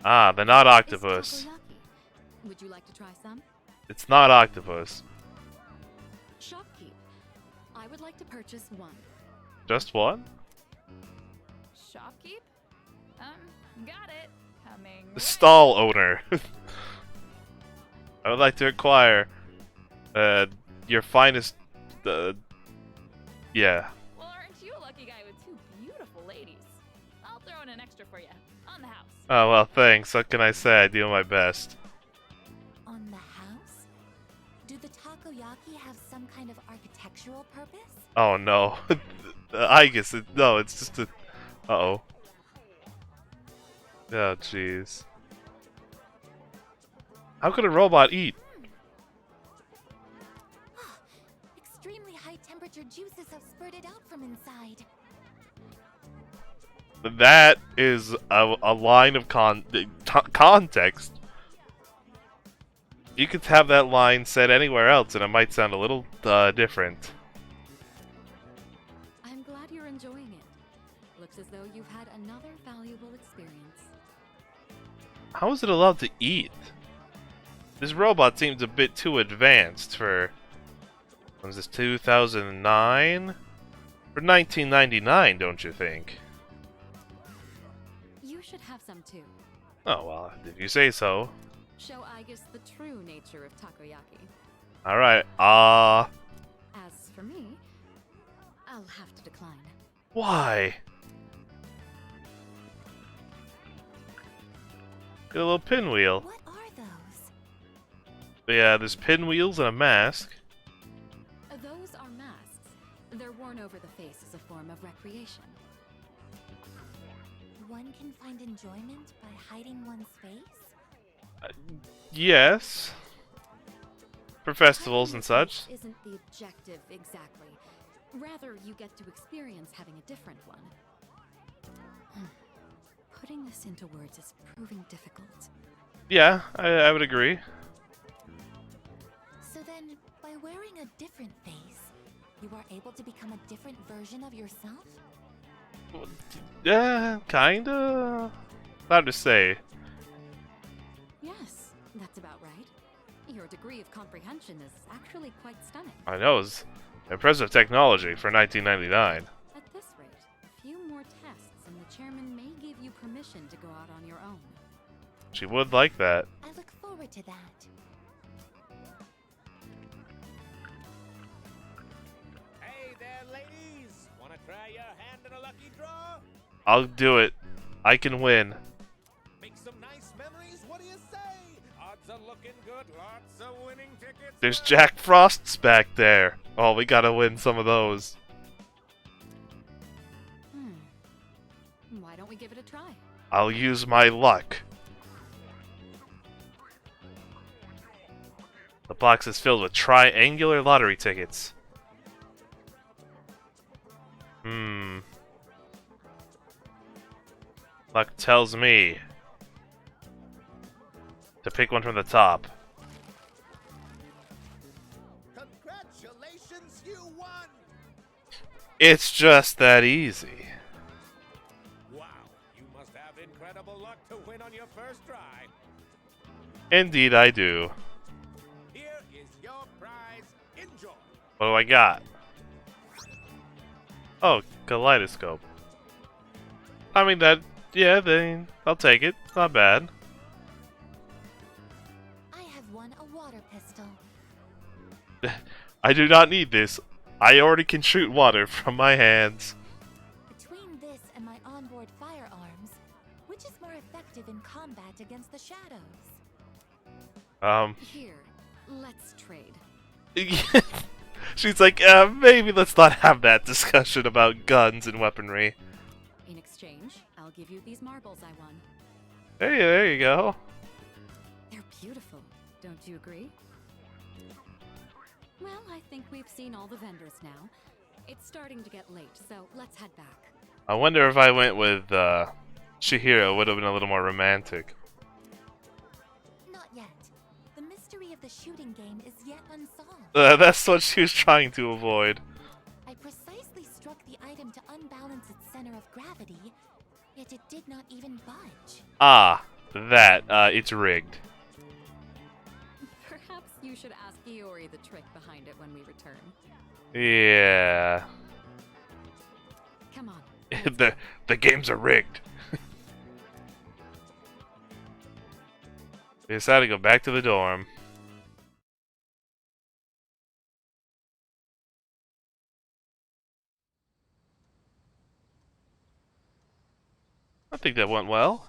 [SPEAKER 1] Ah, they're not octopus.
[SPEAKER 6] It's takoyaki. Would you like to try some?
[SPEAKER 1] It's not octopus.
[SPEAKER 6] Shopkeep. I would like to purchase one.
[SPEAKER 1] Just one?
[SPEAKER 8] Shopkeep? Got it. Coming.
[SPEAKER 1] The stall owner. I would like to acquire your finest. Yeah.
[SPEAKER 8] Well, aren't you a lucky guy with two beautiful ladies? I'll throw in an extra for you. On the house.
[SPEAKER 1] Oh well, thanks. What can I say? I do my best.
[SPEAKER 2] On the house? Do the takoyaki have some kind of architectural purpose?
[SPEAKER 1] Oh no. I guess no. It's just a. Uh-oh. Oh jeez. How could a robot eat?
[SPEAKER 2] Extremely high temperature juices have spurted out from inside.
[SPEAKER 1] That is a line of context. You could have that line said anywhere else and it might sound a little different.
[SPEAKER 6] I'm glad you're enjoying it. Looks as though you've had another valuable experience.
[SPEAKER 1] How is it allowed to eat? This robot seems a bit too advanced for... When was this, 2009? For 1999, don't you think?
[SPEAKER 6] should have some too.
[SPEAKER 1] Oh, well, if you say so.
[SPEAKER 6] Show Aigis the true nature of takoyaki.
[SPEAKER 1] Alright,
[SPEAKER 6] As for me, I'll have to decline.
[SPEAKER 1] why? Get a little pinwheel.
[SPEAKER 2] What are those?
[SPEAKER 1] Yeah, there's pinwheels and a mask.
[SPEAKER 6] Those are masks. They're worn over the face as a form of recreation.
[SPEAKER 2] One can find enjoyment by hiding one's face?
[SPEAKER 1] Yes. For festivals and such.
[SPEAKER 6] Isn't the objective exactly. Rather, you get to experience having a different one. Putting this into words is proving difficult.
[SPEAKER 1] Yeah, I would agree.
[SPEAKER 2] So then, by wearing a different face, you are able to become a different version of yourself?
[SPEAKER 1] Yeah, kinda. Hard to say.
[SPEAKER 6] Yes, that's about right. Your degree of comprehension is actually quite stunning.
[SPEAKER 1] I know, it's impressive technology for 1999.
[SPEAKER 6] At this rate, a few more tests and the chairman may give you permission to go out on your own.
[SPEAKER 1] She would like that.
[SPEAKER 2] I look forward to that.
[SPEAKER 9] Hey there, ladies! Wanna try your hand in a lucky draw?
[SPEAKER 1] I'll do it. I can win.
[SPEAKER 9] Make some nice memories? What do you say? Odds are looking good. Lots of winning tickets.
[SPEAKER 1] There's Jack Frost's back there. Oh, we gotta win some of those.
[SPEAKER 6] Why don't we give it a try?
[SPEAKER 1] I'll use my luck. The box is filled with triangular lottery tickets. Luck tells me to pick one from the top.
[SPEAKER 9] Congratulations, you won!
[SPEAKER 1] It's just that easy.
[SPEAKER 9] Wow, you must have incredible luck to win on your first try.
[SPEAKER 1] Indeed, I do.
[SPEAKER 9] Here is your prize. Enjoy.
[SPEAKER 1] What do I got? Oh, kaleidoscope. I mean, I'll take it. It's not bad.
[SPEAKER 2] I have won a water pistol.
[SPEAKER 1] I do not need this. I already can shoot water from my hands.
[SPEAKER 2] Between this and my onboard firearms, which is more effective in combat against the shadows?
[SPEAKER 6] Here, let's trade.
[SPEAKER 1] She's like, maybe let's not have that discussion about guns and weaponry.
[SPEAKER 6] In exchange, I'll give you these marbles I won.
[SPEAKER 1] Hey, there you go.
[SPEAKER 6] They're beautiful, don't you agree? Well, I think we've seen all the vendors now. It's starting to get late, so let's head back.
[SPEAKER 1] I wonder if I went with Chihiro, it would have been a little more romantic.
[SPEAKER 2] Not yet. The mystery of the shooting game is yet unsolved.
[SPEAKER 1] That's what she was trying to avoid.
[SPEAKER 2] I precisely struck the item to unbalance its center of gravity, yet it did not even budge.
[SPEAKER 1] Ah, that. It's rigged.
[SPEAKER 6] Perhaps you should ask Iori the trick behind it when we return.
[SPEAKER 1] Yeah.
[SPEAKER 6] Come on.
[SPEAKER 1] the games are rigged. We decided to go back to the dorm. I think that went well.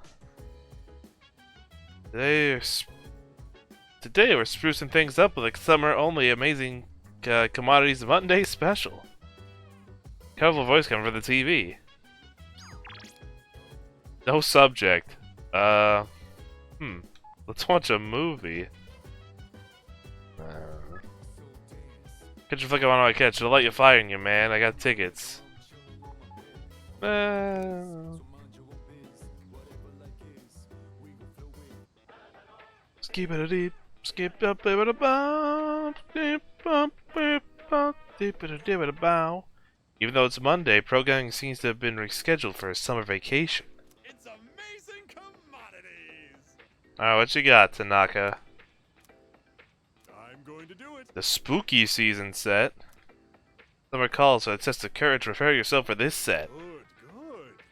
[SPEAKER 1] Today we're sprucing things up with a summer-only amazing commodities Monday special. Colorful voice coming from the TV. No subject. Let's watch a movie. Catch a flick on my catch. It'll let you fire in you, man. I got tickets. Skip it a deep, skip up it a bow, skip up it deep it a bow. Even though it's Monday, programming seems to have been rescheduled for a summer vacation.
[SPEAKER 7] It's amazing commodities!
[SPEAKER 1] Alright, what you got, Tanaka?
[SPEAKER 7] I'm going to do it.
[SPEAKER 1] The spooky season set. Summer calls for a test of courage. Prepare yourself for this set.
[SPEAKER 7] Good, good.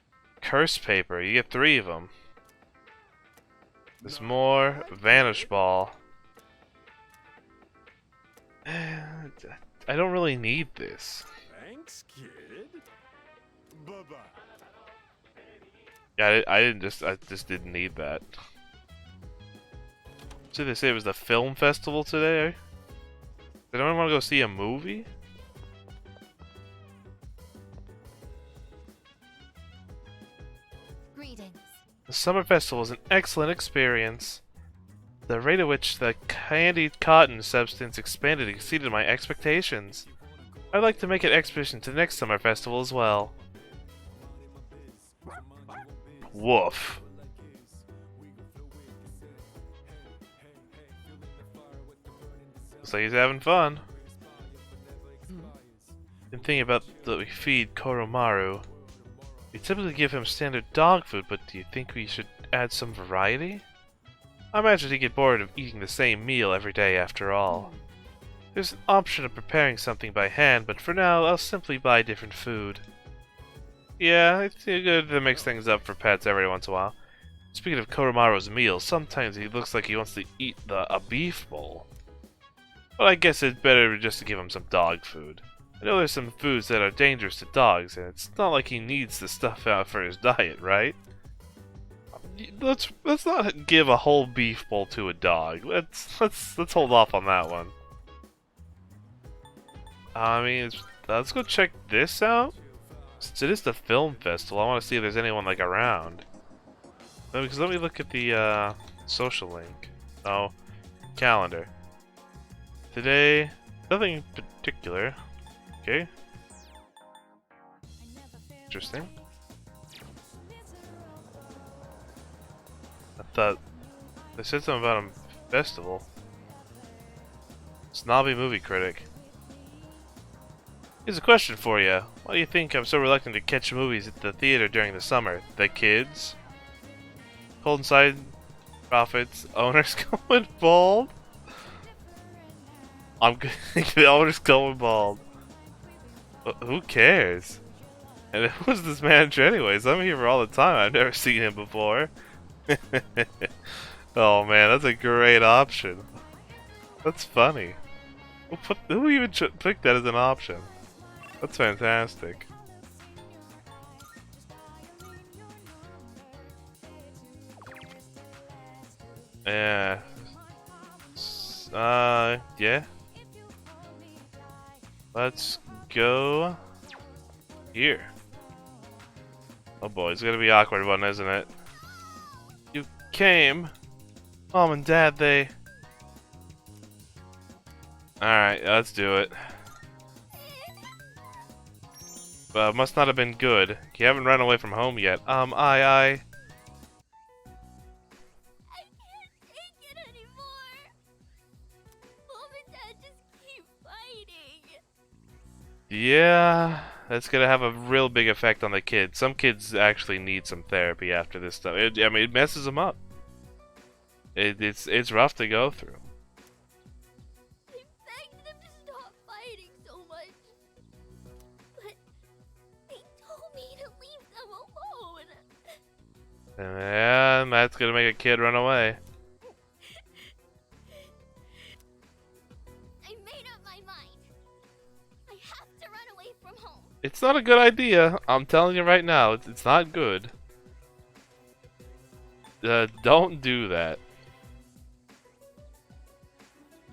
[SPEAKER 1] Curse paper. You get 3 of them. There's more Vanish Ball. I don't really need this.
[SPEAKER 7] Thanks, kid. Bye-bye.
[SPEAKER 1] Yeah, I just didn't need that. So they say it was the film festival today. Did anyone want to go see a movie?
[SPEAKER 2] Greetings.
[SPEAKER 1] The summer festival was an excellent experience. The rate at which the candied cotton substance expanded exceeded my expectations. I'd like to make an expedition to the next summer festival as well. Woof. Looks like he's having fun. Been thinking about that we feed Koromaru. We typically give him standard dog food, but do you think we should add some variety? I imagine he'd get bored of eating the same meal every day after all. There's an option of preparing something by hand, but for now I'll simply buy different food. Yeah, it's good to mix things up for pets every once in a while. Speaking of Koromaru's meals, sometimes he looks like he wants to eat a beef bowl. But I guess it's better just to give him some dog food. I know there's some foods that are dangerous to dogs, and it's not like he needs the stuff out for his diet, right? Let's not give a whole beef bowl to a dog. Let's hold off on that one. I mean, let's go check this out. Since it is the film festival, I want to see if there's anyone like around. Because let me look at the social link. Oh, calendar. Today, nothing in particular. Okay. Interesting. I thought they said something about a festival. Snobby movie critic. Here's a question for you. Why do you think I'm so reluctant to catch movies at the theater during the summer? The kids? Cold inside profits, owners going bald? I'm the owners going bald. Who cares? And who's this manager anyways? I'm here all the time. I've never seen him before. Oh man, that's a great option. That's funny. Who even picked that as an option? That's fantastic. Yeah. Yeah. Let's go here. Oh boy, it's gonna be an awkward one, isn't it? You came. Mom and Dad, they... Alright, let's do it. Must not have been good. You haven't run away from home yet. I
[SPEAKER 2] I can't take it anymore. Mom and Dad just keep fighting.
[SPEAKER 1] Yeah, that's gonna have a real big effect on the kids. Some kids actually need some therapy after this stuff. I mean, it messes them up. It's rough to go through.
[SPEAKER 2] I begged them to stop fighting so much, but they told me to leave them alone.
[SPEAKER 1] And that's gonna make a kid run away.
[SPEAKER 2] I made up my mind. I have to run away from home.
[SPEAKER 1] It's not a good idea. I'm telling you right now, it's not good. Don't do that.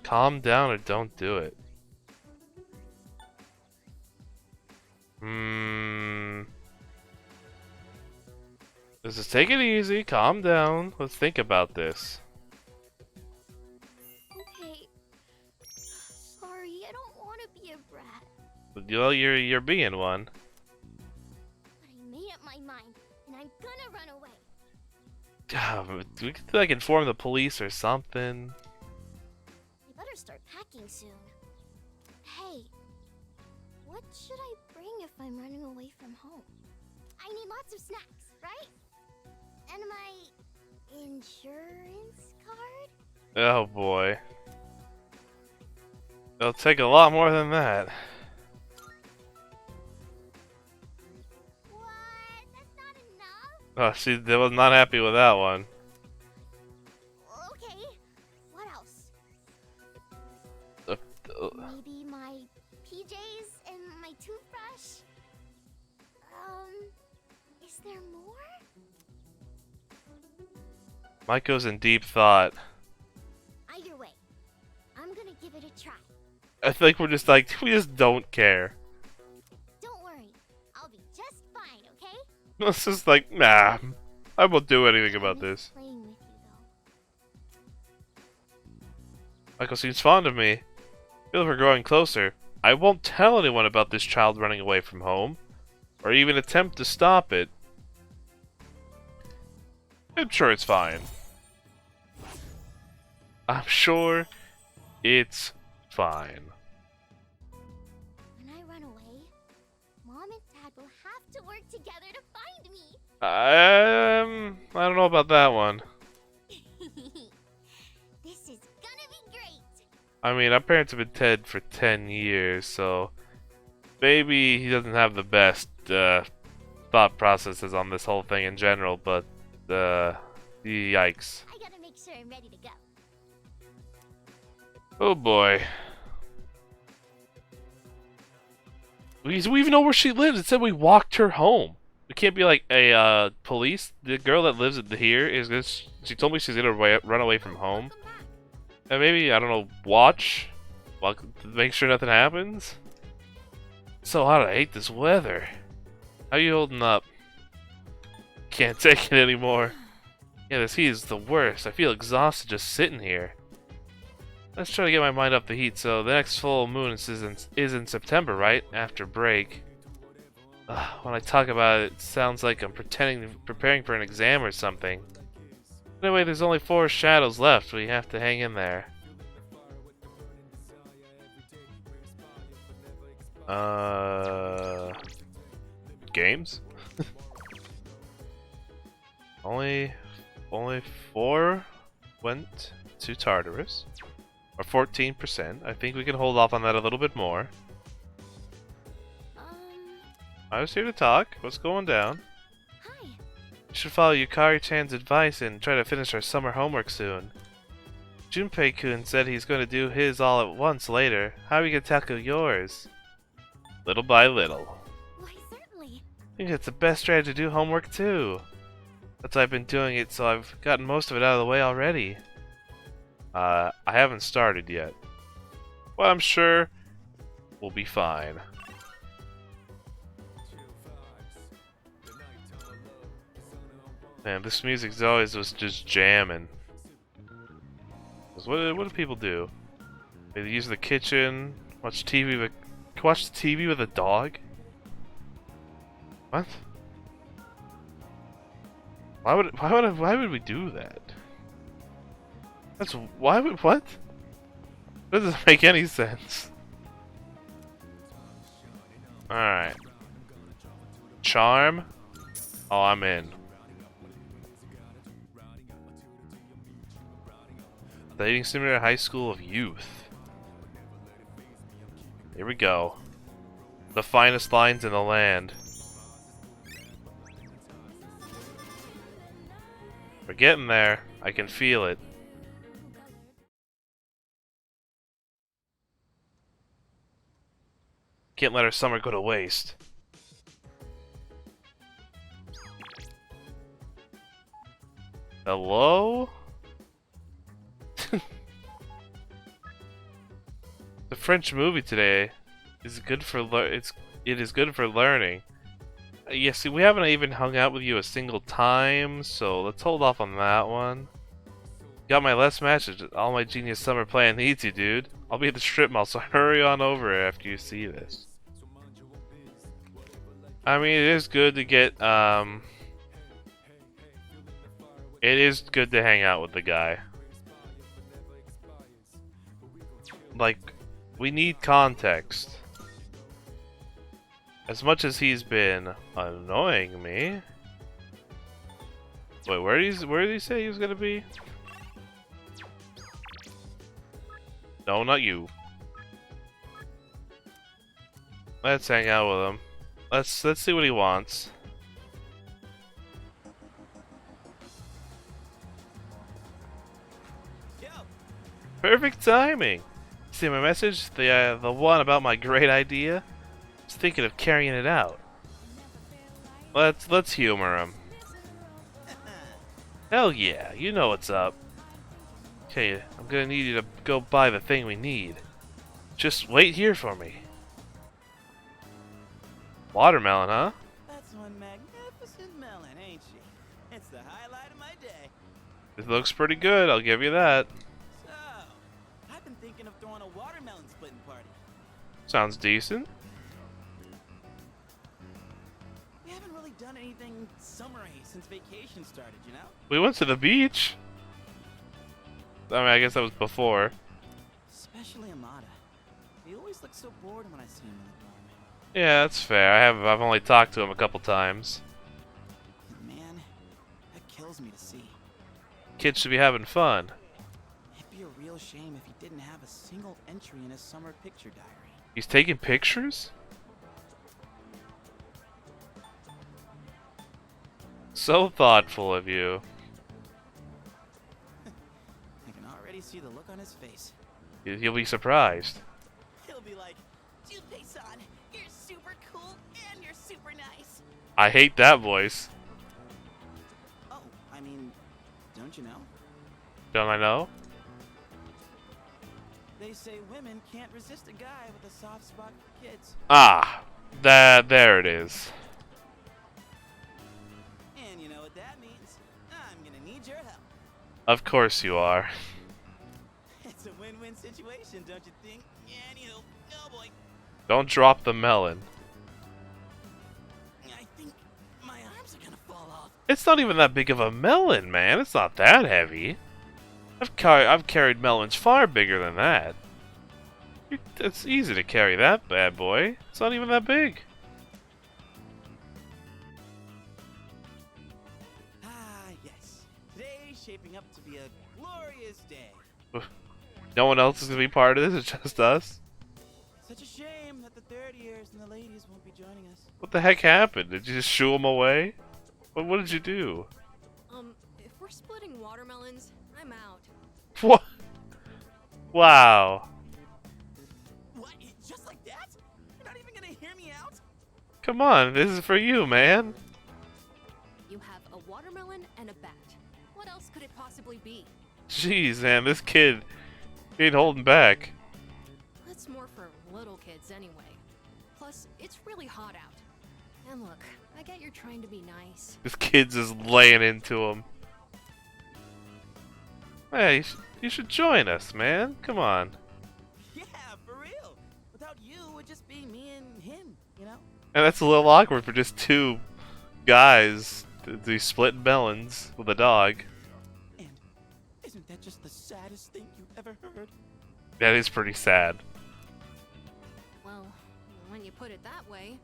[SPEAKER 1] Calm down or don't do it. Just take it easy, calm down. Let's think about this.
[SPEAKER 2] Okay. Sorry, I don't want to be a brat.
[SPEAKER 1] Well, you're being one.
[SPEAKER 2] But I made up my mind, and I'm gonna run away.
[SPEAKER 1] We could like inform the police or something.
[SPEAKER 2] I better start packing soon. Hey, what should I bring if I'm running away from home? I need lots of snacks, right? And my insurance card?
[SPEAKER 1] Oh boy. It'll take a lot more than that.
[SPEAKER 2] What? That's not enough?
[SPEAKER 1] Oh, she was not happy with that one. Maiko's in deep thought.
[SPEAKER 2] Either way, I'm gonna give it a try.
[SPEAKER 1] I think we're just like, we just don't care.
[SPEAKER 2] Don't worry, I'll be just fine, okay?
[SPEAKER 1] It's just like, nah, I won't do anything about
[SPEAKER 2] I miss
[SPEAKER 1] this.
[SPEAKER 2] playing with you, though.
[SPEAKER 1] Maiko seems fond of me. I feel like we're growing closer. I won't tell anyone about this child running away from home, or even attempt to stop it. I'm sure it's fine. I'm sure it's fine.
[SPEAKER 2] When I run away, Mom and Dad will have to work together to find me.
[SPEAKER 1] I don't know about that one.
[SPEAKER 2] This is gonna be great.
[SPEAKER 1] I mean, our parents have been dead for 10 years, so maybe he doesn't have the best thought processes on this whole thing in general, but yikes.
[SPEAKER 2] I gotta make sure I'm ready to go.
[SPEAKER 1] Oh boy. We even know where she lives. It said we walked her home. It can't be like a police. The girl that lives here is this. She told me she's gonna run away from home.
[SPEAKER 2] Welcome back.
[SPEAKER 1] And maybe, I don't know, watch to make sure nothing happens. It's so hot. I hate this weather. How you holding up? Can't take it anymore. Yeah, this heat is the worst. I feel exhausted just sitting here. Let's try to get my mind off the heat. So the next full moon is in September, right? After break. When I talk about it, it sounds like I'm preparing for an exam or something. Anyway, there's only 4 shadows left. We have to hang in there. Games? only 4 went to Tartarus. Or 14%. I think we can hold off on that a little bit more. I was here to talk. What's going down?
[SPEAKER 2] Hi.
[SPEAKER 1] We should follow Yukari-chan's advice and try to finish our summer homework soon. Junpei-kun said he's going to do his all at once later. How are we going to tackle yours? Little by little.
[SPEAKER 2] Why, certainly.
[SPEAKER 1] I think it's the best strategy to do homework too. That's why I've been doing it, so I've gotten most of it out of the way already. I haven't started yet. But I'm sure we'll be fine. Man, this music's always was just jamming. 'Cause what do people do? They use the kitchen, watch TV with watch TV with a dog? What? Why would we do that? What? That doesn't make any sense. Alright. Charm? Oh, I'm in. Dating Simulator High School of Youth. Here we go. The finest lines in the land. We're getting there. I can feel it. Can't let our summer go to waste. Hello? The French movie today is good for it is good for learning. Yeah, see, we haven't even hung out with you a single time, so let's hold off on that one. Got my last message. All my genius summer plan needs you, dude. I'll be at the strip mall, so hurry on over after you see this. I mean, it is good to get, it is good to hang out with the guy. Like, we need context. As much as he's been annoying me. Wait, where did he say he was gonna be? No, not you. Let's hang out with him. Let's see what he wants. Perfect timing. See my message? The one about my great idea? I was thinking of carrying it out. Let's humor him. Hell yeah, you know what's up. Okay, I'm gonna need you to go buy the thing we need. Just wait here for me. Watermelon, huh?
[SPEAKER 10] That's one magnificent melon, ain't she? It's the highlight of my day.
[SPEAKER 1] It looks pretty good, I'll give you that.
[SPEAKER 10] So, I've been thinking of throwing a watermelon splitting party.
[SPEAKER 1] Sounds decent.
[SPEAKER 10] We haven't really done anything summery since vacation started, you know?
[SPEAKER 1] We went to the beach. I mean, I guess that was before.
[SPEAKER 10] Especially Amada. He always looks so bored when I see him in the dorm.
[SPEAKER 1] Yeah, that's fair. I've only talked to him a couple times.
[SPEAKER 10] And man, that kills me to see.
[SPEAKER 1] Kids should be having fun.
[SPEAKER 10] It'd be a real shame if he didn't have a single entry in his summer picture diary.
[SPEAKER 1] He's taking pictures? So thoughtful of you.
[SPEAKER 10] I can already see the look on his face.
[SPEAKER 1] You'll be surprised.
[SPEAKER 10] He'll be like, Junpei-san, you're super cool and you're super nice.
[SPEAKER 1] I hate that voice.
[SPEAKER 10] Oh, I mean, don't you know?
[SPEAKER 1] Don't I know?
[SPEAKER 10] They say women can't resist a guy with a soft spot for kids.
[SPEAKER 1] Ah, there it is.
[SPEAKER 10] And you know what that means? I'm gonna need your help.
[SPEAKER 1] Of course you are.
[SPEAKER 10] It's a win-win situation, don't you think? Anywho, oh boy,
[SPEAKER 1] Don't drop the melon.
[SPEAKER 10] I think my arms are gonna fall off.
[SPEAKER 1] It's not even that big of a melon, man. It's not that heavy. I've carried melons far bigger than that. It's easy to carry that bad boy. It's not even that big.
[SPEAKER 10] Ah, yes. Today's shaping up to be a glorious day.
[SPEAKER 1] No one else is gonna be part of this. It's just us.
[SPEAKER 10] Such a shame that the third years and the ladies won't be joining us.
[SPEAKER 1] What the heck happened? Did you just shoo them away? What did you do?
[SPEAKER 6] If we're splitting watermelons, I'm out.
[SPEAKER 1] What? Wow.
[SPEAKER 10] What? Just like that? You're not even gonna hear me out?
[SPEAKER 1] Come on, this is for you, man.
[SPEAKER 6] You have a watermelon and a bat. What else could it possibly be?
[SPEAKER 1] Jeez, man, this kid ain't holding back.
[SPEAKER 6] That's more for little kids anyway. Plus, it's really hot out. And look, I get you're trying to be nice.
[SPEAKER 1] This kid's just laying into him. Hey, you should join us, man. Come on.
[SPEAKER 10] Yeah, for real. Without you, it would just be me and him, you know?
[SPEAKER 1] And that's a little awkward for just two guys to be splitting melons with a dog.
[SPEAKER 10] And isn't that just the saddest thing you've ever heard?
[SPEAKER 1] That is pretty sad.
[SPEAKER 6] Well, when you put it that way,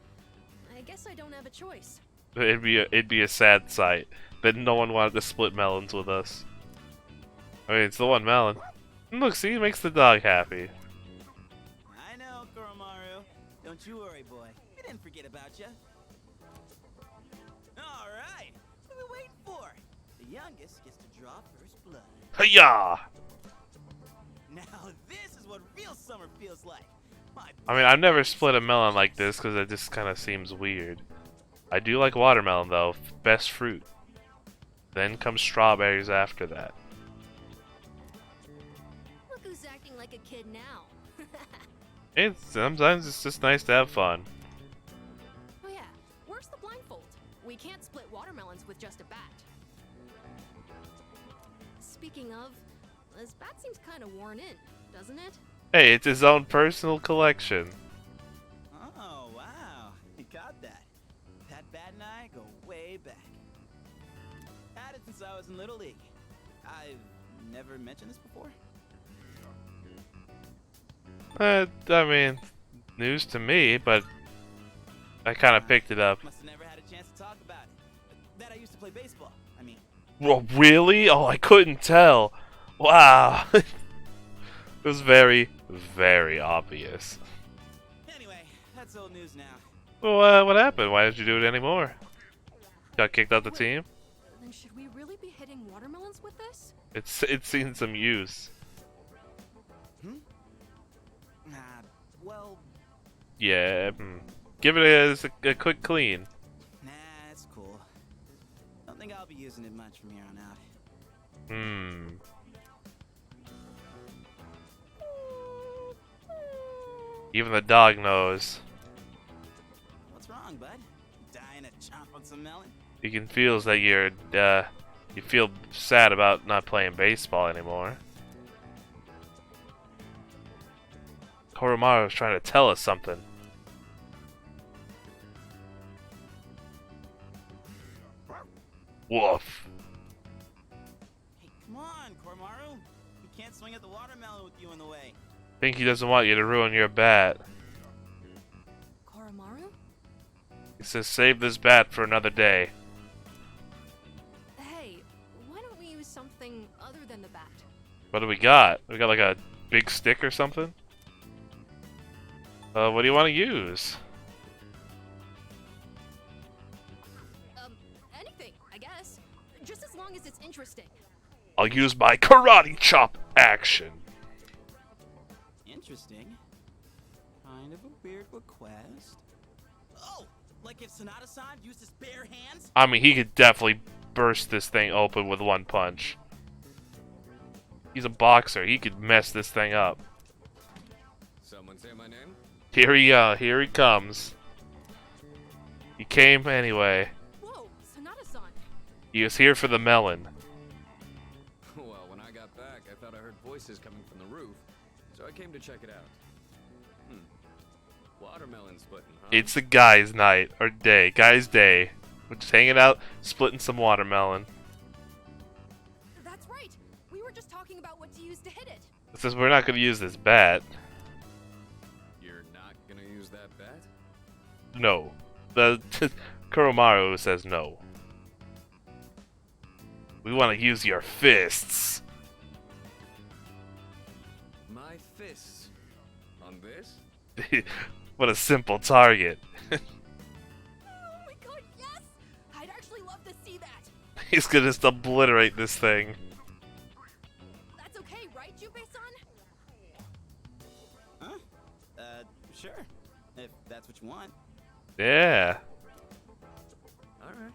[SPEAKER 6] I guess I don't have a choice.
[SPEAKER 1] It'd be a sad sight that no one wanted to split melons with us. I mean, it's the one melon. And look, see, it makes the dog happy.
[SPEAKER 10] I know, Koromaru. Don't you worry, boy. We didn't forget about you. Alright, what are we waiting for? The youngest gets to draw first blood.
[SPEAKER 1] Hiya!
[SPEAKER 10] Now this is what real summer feels like.
[SPEAKER 1] I mean, I've never split a melon like this because it just kind of seems weird. I do like watermelon though, best fruit. Then comes strawberries after that.
[SPEAKER 6] Look who's acting like a kid now.
[SPEAKER 1] Sometimes it's just nice to have fun.
[SPEAKER 6] Oh yeah, where's the blindfold? We can't split watermelons with just a bat. Speaking of, this bat seems kind of worn in, doesn't it?
[SPEAKER 1] Hey, it's his own personal collection.
[SPEAKER 10] Oh, wow. You got that. Pat Bat and I go way back. Had it since I was in Little League. I've never mentioned this before.
[SPEAKER 1] I mean, news to me, but I kind of picked it up.
[SPEAKER 10] Must have never had a chance to talk about it. That I used to play baseball, I mean.
[SPEAKER 1] Well, really? Oh, I couldn't tell. Wow. It was very, very obvious.
[SPEAKER 10] Anyway, that's old news now.
[SPEAKER 1] Well, what happened? Why didn't you do it anymore? Got kicked out the team?
[SPEAKER 6] Then should we really be hitting watermelons with this?
[SPEAKER 1] It's seen some use.
[SPEAKER 10] Well,
[SPEAKER 1] Yeah. Give it a quick clean.
[SPEAKER 10] nah, it's cool. Don't think I'll be using it much from here on out.
[SPEAKER 1] Hmm. Even the dog knows.
[SPEAKER 10] What's wrong, bud? Dying to chomp on some melon?
[SPEAKER 1] He can feel that you feel sad about not playing baseball anymore. Koromaru's trying to tell us something. Woof.
[SPEAKER 10] Hey, come on, Koromaru. You can't swing at the watermelon with you in the way.
[SPEAKER 1] Think he doesn't want you to ruin your bat.
[SPEAKER 6] Koromaru?
[SPEAKER 1] He says save this bat for another day.
[SPEAKER 6] Hey, why don't we use something other than the bat?
[SPEAKER 1] What do we got? We got like a big stick or something? What do you want to use?
[SPEAKER 6] Anything, I guess. Just as long as it's interesting.
[SPEAKER 1] I'll use my karate chop action.
[SPEAKER 10] Interesting. Kind of a weird request. Oh, like if Sonata-san used his bare hands?
[SPEAKER 1] I mean, he could definitely burst this thing open with one punch. He's a boxer. He could mess this thing up.
[SPEAKER 3] Someone say my name?
[SPEAKER 1] Here he comes. He came anyway.
[SPEAKER 6] Whoa, Sonata-san.
[SPEAKER 1] He was here for the melon.
[SPEAKER 3] Well, when I got back, I thought I heard voices coming from the roof, so I came to check it out. Watermelon splitting, huh?
[SPEAKER 1] It's the guy's night, or day. Guy's day. We're just hanging out, splitting some watermelon.
[SPEAKER 6] That's right. We were just talking about what to use to hit it.
[SPEAKER 1] It says we're not going to use this bat.
[SPEAKER 3] You're not gonna use that bat?
[SPEAKER 1] No. The Koromaru says no. We want to use your fists.
[SPEAKER 3] My fists? On this?
[SPEAKER 1] What a simple target.
[SPEAKER 6] Oh my god, yes! I'd actually love to see that.
[SPEAKER 1] He's gonna just obliterate this thing.
[SPEAKER 6] That's okay, right, Junpei-san?
[SPEAKER 10] Huh? Sure. If that's what you want.
[SPEAKER 1] Yeah.
[SPEAKER 3] Alright.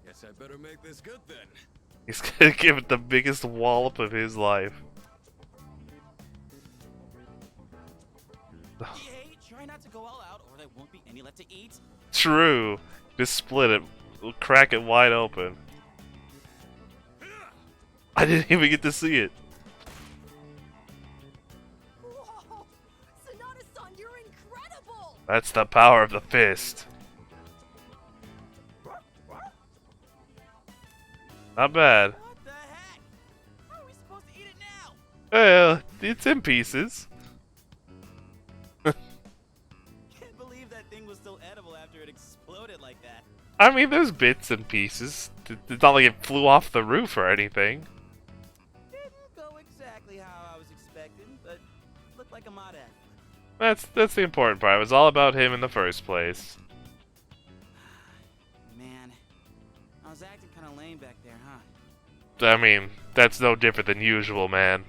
[SPEAKER 3] Guess I better make this good then.
[SPEAKER 1] He's gonna give it the biggest wallop of his life.
[SPEAKER 10] Hey, try not to go all out or there won't be any left to eat.
[SPEAKER 1] True. Just split it. We'll crack it wide open. I didn't even get to see it.
[SPEAKER 6] Whoa! Sonata-san, you're incredible!
[SPEAKER 1] That's the power of the fist. Not bad.
[SPEAKER 10] What the heck? How are we supposed to eat it now?
[SPEAKER 1] Well, it's in pieces.
[SPEAKER 10] Can't believe that thing was still edible after it exploded like that.
[SPEAKER 1] I mean, there's bits and pieces. It's not like it flew off the roof or anything.
[SPEAKER 10] Didn't go exactly how I was expecting, but looked like a mod act.
[SPEAKER 1] That's the important part. It was all about him in the first place.
[SPEAKER 10] Man, I was acting kind of lame back there, huh?
[SPEAKER 1] I mean, that's no different than usual, man.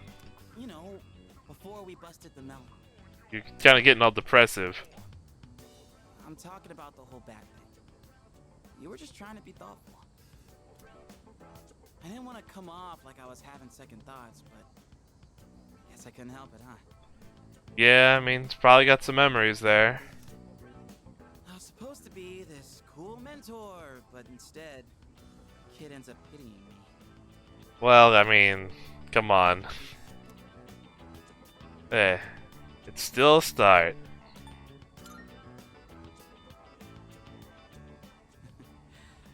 [SPEAKER 10] You know, before we busted the melon.
[SPEAKER 1] You're kind of getting all depressive.
[SPEAKER 10] I'm talking about the whole bat thing. You were just trying to be thoughtful. I didn't want to come off like I was having second thoughts, but guess I couldn't help it, huh?
[SPEAKER 1] Yeah, I mean, it's probably got some memories there.
[SPEAKER 10] I was supposed to be this cool mentor, but instead, kid ends up pitying me.
[SPEAKER 1] Well, I mean, come on. Eh, it's still a start.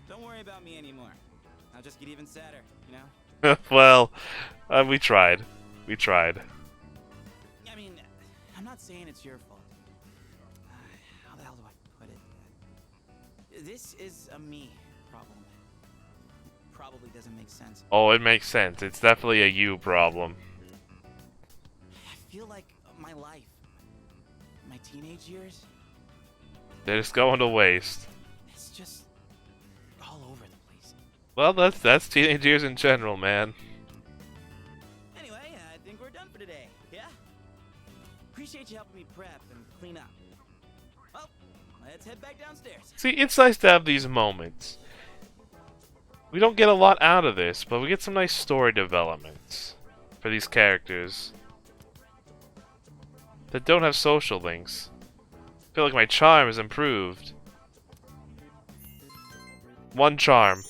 [SPEAKER 10] Don't worry about me anymore. I'll just get even sadder, you know?
[SPEAKER 1] Well, we tried. We tried.
[SPEAKER 10] I mean, I'm not saying it's your fault. How the hell do I put it? This is a me problem. Probably doesn't make sense.
[SPEAKER 1] Oh, it makes sense. It's definitely a you problem.
[SPEAKER 10] I feel like my life, my teenage years,
[SPEAKER 1] They're just going to waste.
[SPEAKER 10] it's just all over the place.
[SPEAKER 1] Well, that's teenage years in general, man.
[SPEAKER 10] Anyway, I think we're done for today, yeah? Appreciate you helping me prep and clean up. Well, let's head back downstairs.
[SPEAKER 1] See, it's nice to have these moments. We don't get a lot out of this, but we get some nice story developments for these characters that don't have social links. I feel like my charm is improved. 1 charm.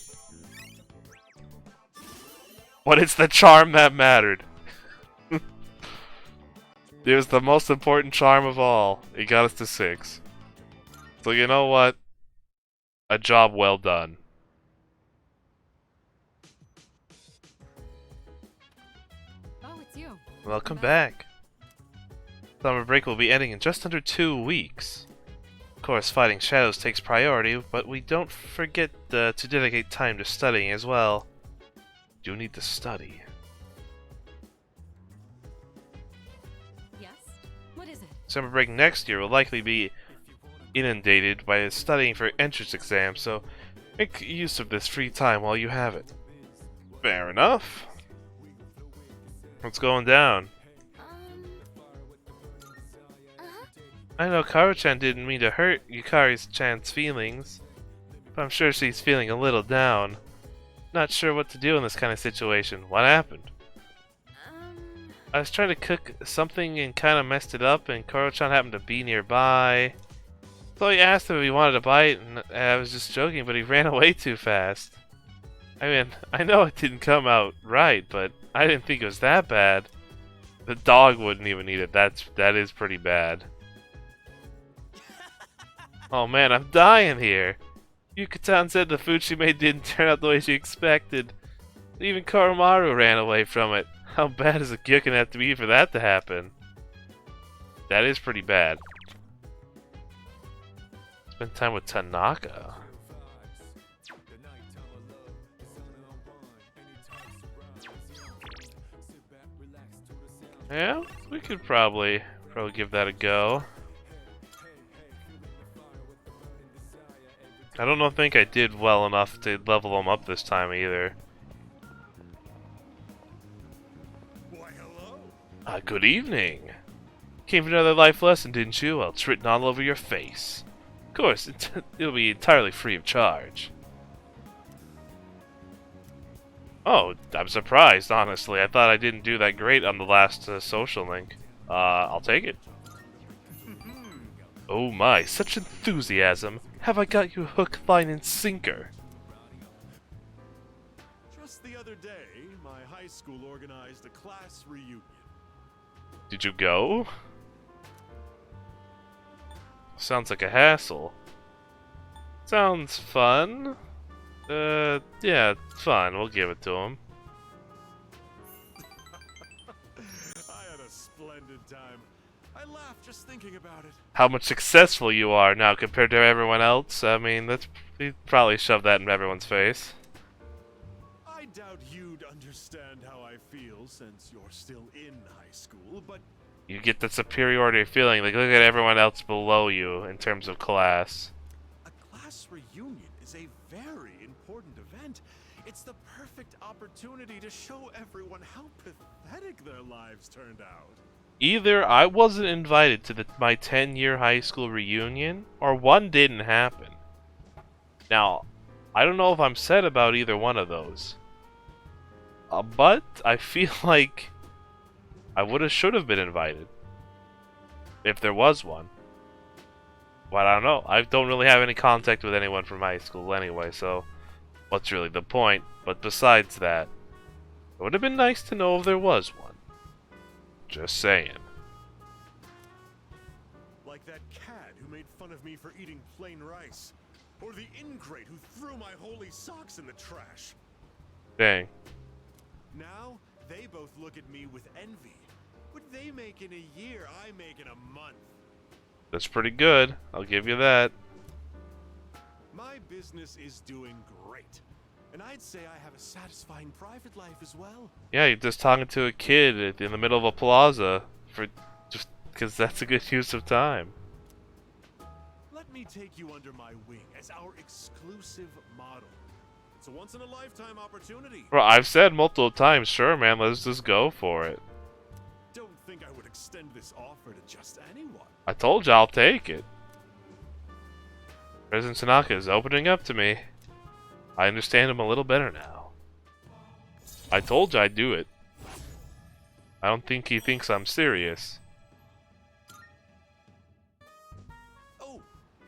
[SPEAKER 1] But it's the charm that mattered. It was the most important charm of all. It got us to 6. So you know what? A job well done.
[SPEAKER 6] Oh, it's you.
[SPEAKER 1] Welcome back. Summer break will be ending in just under 2 weeks. Of course, fighting shadows takes priority, but we don't forget to dedicate time to studying as well. You need to study.
[SPEAKER 6] Yes? What is it?
[SPEAKER 1] Summer break next year will likely be inundated by studying for entrance exams, so make use of this free time while you have it. Fair enough. What's going down? I know Karo-chan didn't mean to hurt Yukari-chan's feelings, but I'm sure she's feeling a little down. Not sure what to do in this kind of situation. What happened? I was trying to cook something and kind of messed it up, and Karo-chan happened to be nearby. So I asked him if he wanted to bite, and I was just joking, but he ran away too fast. I mean, I know it didn't come out right, but I didn't think it was that bad. The dog wouldn't even eat it. That is pretty bad. Oh man, I'm dying here. Yuka-tan said the food she made didn't turn out the way she expected. Even Koromaru ran away from it. How bad is a kid gonna have to be for that to happen? That is pretty bad. Spend time with Tanaka. Yeah, we could probably give that a go. I don't think I did well enough to level them up this time either.
[SPEAKER 7] Why, hello.
[SPEAKER 1] Good evening. Came for another life lesson, didn't you? Well, it's written all over your face. Of course, it'll be entirely free of charge. Oh, I'm surprised, honestly. I thought I didn't do that great on the last social link. I'll take it. Oh my, such enthusiasm. Have I got you hook, line, and sinker?
[SPEAKER 7] Just the other day, my high school organized a class reunion.
[SPEAKER 1] Did you go? Sounds like a hassle. Sounds fun. Yeah, fun. We'll give it to him.
[SPEAKER 7] I had a splendid time. I laughed just thinking about it.
[SPEAKER 1] How much successful you are now compared to everyone else. I mean, you probably shove that in everyone's face.
[SPEAKER 7] I doubt you'd understand how I feel since you're still in high school, but
[SPEAKER 1] You get the superiority feeling. Like, look at everyone else below you in terms of class.
[SPEAKER 7] a class reunion is a very important event. It's the perfect opportunity to show everyone how pathetic their lives turned out.
[SPEAKER 1] Either I wasn't invited to my 10-year high school reunion, or one didn't happen. Now, I don't know if I'm sad about either one of those. But I feel like I should have been invited. If there was one. Well, I don't know. I don't really have any contact with anyone from high school anyway, so what's really the point? But besides that, it would have been nice to know if there was one. Just saying.
[SPEAKER 7] Like that cad who made fun of me for eating plain rice. Or the ingrate who threw my holy socks in the trash.
[SPEAKER 1] Dang.
[SPEAKER 7] Now, they both look at me with envy. What they make in a year, I make in a month.
[SPEAKER 1] That's pretty good. I'll give you that.
[SPEAKER 7] My business is doing great. And I'd say I have a satisfying private life as well.
[SPEAKER 1] Yeah, you're just talking to a kid in the middle of a plaza just because that's a good use of time.
[SPEAKER 7] Let me take you under my wing as our exclusive model. It's a once-in-a-lifetime opportunity.
[SPEAKER 1] Well, I've said multiple times, sure, man, let's just go for it.
[SPEAKER 7] Don't think I would extend this offer to just anyone.
[SPEAKER 1] I told you I'll take it. President Tanaka is opening up to me. I understand him a little better now. I told you I'd do it. I don't think he thinks I'm serious.
[SPEAKER 7] Oh,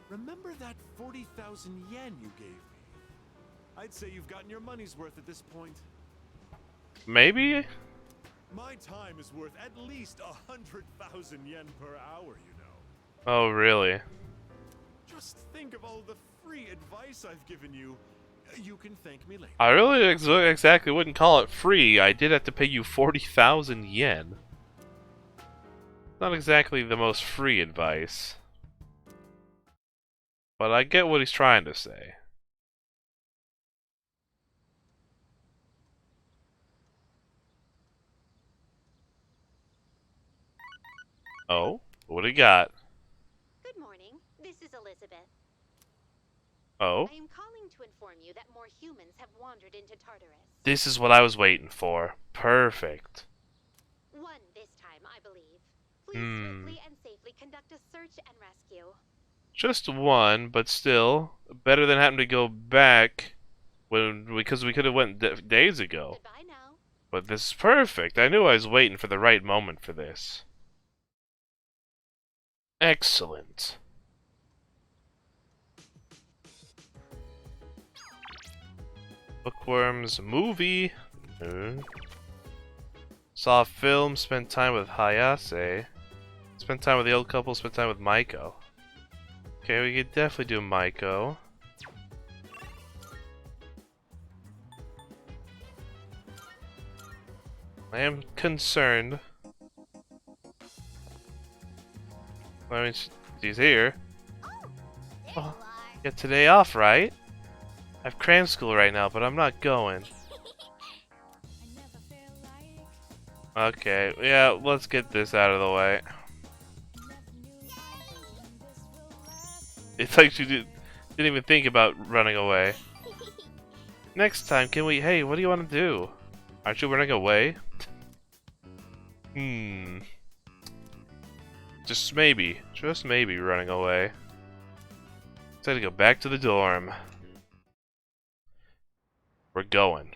[SPEAKER 7] remember that 40,000 yen you gave me? I'd say you've gotten your money's worth at this point.
[SPEAKER 1] Maybe?
[SPEAKER 7] My time is worth at least 100,000 yen per hour, you know.
[SPEAKER 1] Oh, really?
[SPEAKER 7] Just think of all the free advice I've given you. You can thank me later.
[SPEAKER 1] I really exactly wouldn't call it free. I did have to pay you 40,000 yen. Not exactly the most free advice. But I get what he's trying to say. Oh? What do you got?
[SPEAKER 11] Good morning. This is Elizabeth.
[SPEAKER 1] Oh?
[SPEAKER 11] I am calling to inform you that more humans have wandered into Tartarus.
[SPEAKER 1] This is what I was waiting for. Perfect.
[SPEAKER 11] One this time, I believe. Please swiftly and safely conduct a search and rescue.
[SPEAKER 1] Just one, but still better than having to go back because we could have went days ago.
[SPEAKER 11] Goodbye now.
[SPEAKER 1] But this is perfect. I knew I was waiting for the right moment for this. Excellent. Bookworms movie. Saw a film, spent time with Hayase. Spent time with the old couple, spent time with Maiko. Okay, we could definitely do Maiko. I am concerned. I mean, she's here. Oh, get today off, right? I have cram school right now, but I'm not going. Okay, yeah, let's get this out of the way. It's like she didn't even think about running away. Next time, can we... Hey, what do you want to do? Aren't you running away? Just maybe running away. Time to go back to the dorm. We're going.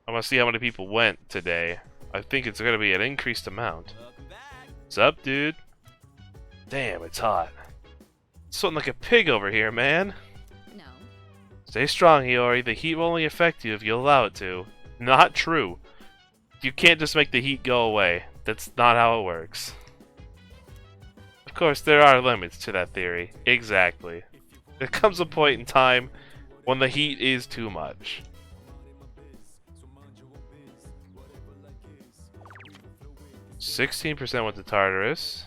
[SPEAKER 1] I want to see how many people went today. I think it's going to be an increased amount. What's up, dude? Damn, it's hot. It's sweating like a pig over here, man.
[SPEAKER 8] No.
[SPEAKER 1] Stay strong, Hiyori. The heat will only affect you if you allow it to. Not true. You can't just make the heat go away. That's not how it works. Of course, there are limits to that theory. Exactly. There comes a point in time when the heat is too much. 16% went to Tartarus.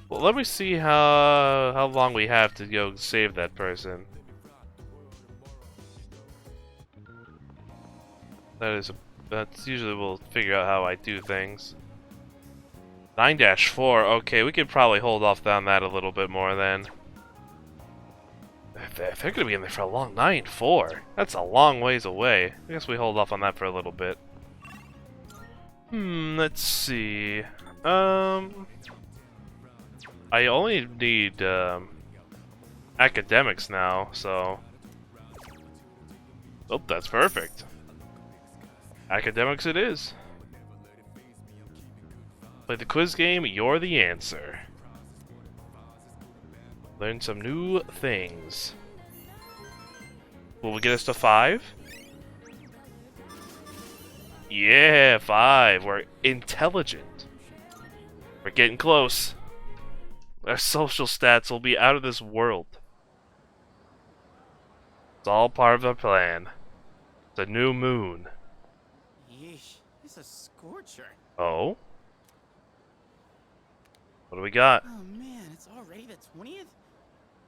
[SPEAKER 1] Well, let me see how long we have to go save that person. That's usually we'll figure out how I do things. 9-4. Okay, we could probably hold off on that a little bit more then. If they're gonna be in there for a long 9-4. That's a long ways away. I guess we hold off on that for a little bit. Let's see. I only need academics now, so. Oh, that's perfect. Academics it is. Play the quiz game, you're the answer. Learn some new things. Will we get us to 5? Yeah, 5. We're intelligent. We're getting close. Our social stats will be out of this world. It's all part of our plan. It's a new moon.
[SPEAKER 10] Yeesh, it's a scorcher.
[SPEAKER 1] Oh? What do we got?
[SPEAKER 10] Oh man, it's already the 20th?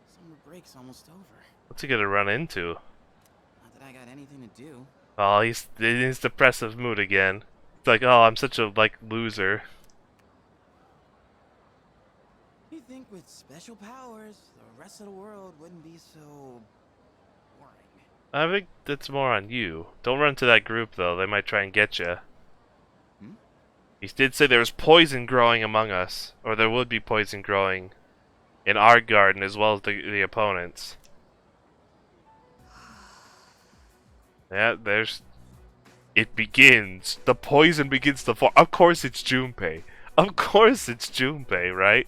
[SPEAKER 10] Summer break's almost over.
[SPEAKER 1] What's he gonna run into?
[SPEAKER 10] Not that I got anything to do.
[SPEAKER 1] Oh, he's in his depressive mood again. It's like, oh, I'm such a, loser.
[SPEAKER 10] You'd think with special powers, the rest of the world wouldn't be so boring.
[SPEAKER 1] I think that's more on you. Don't run to that group, though. They might try and get you. He did say there was poison growing among us. Or there would be poison growing in our garden as well as the opponents. Yeah, there's... It begins. The poison begins to form. Of course it's Junpei. Of course it's Junpei, right?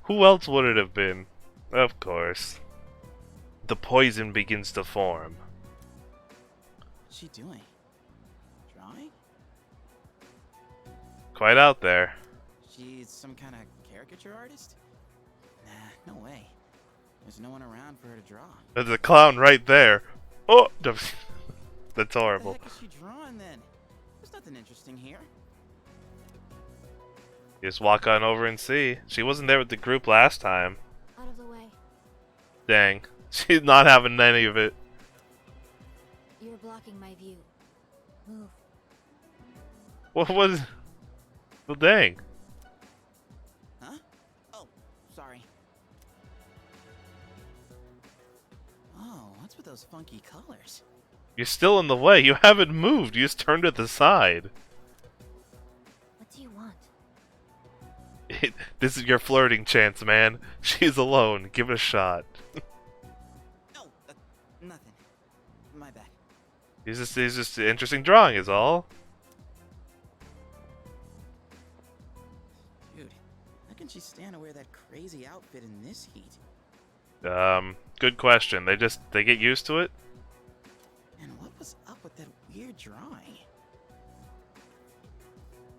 [SPEAKER 1] Who else would it have been? Of course. The poison begins to form.
[SPEAKER 10] What's she doing? Drawing?
[SPEAKER 1] Quite out there.
[SPEAKER 10] She's some kind of caricature artist? Nah, no way. There's no one around for her to draw.
[SPEAKER 1] There's a clown right there. Oh! That's horrible.
[SPEAKER 10] What the heck is she drawing then? There's nothing interesting here.
[SPEAKER 1] You just walk on over and see. She wasn't there with the group last time.
[SPEAKER 2] Out of the way.
[SPEAKER 1] Dang. She's not having any of it.
[SPEAKER 2] You're blocking my view. Move.
[SPEAKER 1] What was... Well, dang.
[SPEAKER 10] Huh? Oh, sorry. Oh, what's with those funky colors?
[SPEAKER 1] You're still in the way. You haven't moved. You just turned to the side.
[SPEAKER 2] What do you want?
[SPEAKER 1] This is your flirting chance, man. She's alone. Give it a shot.
[SPEAKER 10] No, nothing. My bad.
[SPEAKER 1] He's just an interesting drawing is all.
[SPEAKER 10] Dude, how can she stand to wear that crazy outfit in this heat?
[SPEAKER 1] Good question. They get used to it?
[SPEAKER 10] And what was up with that weird drawing?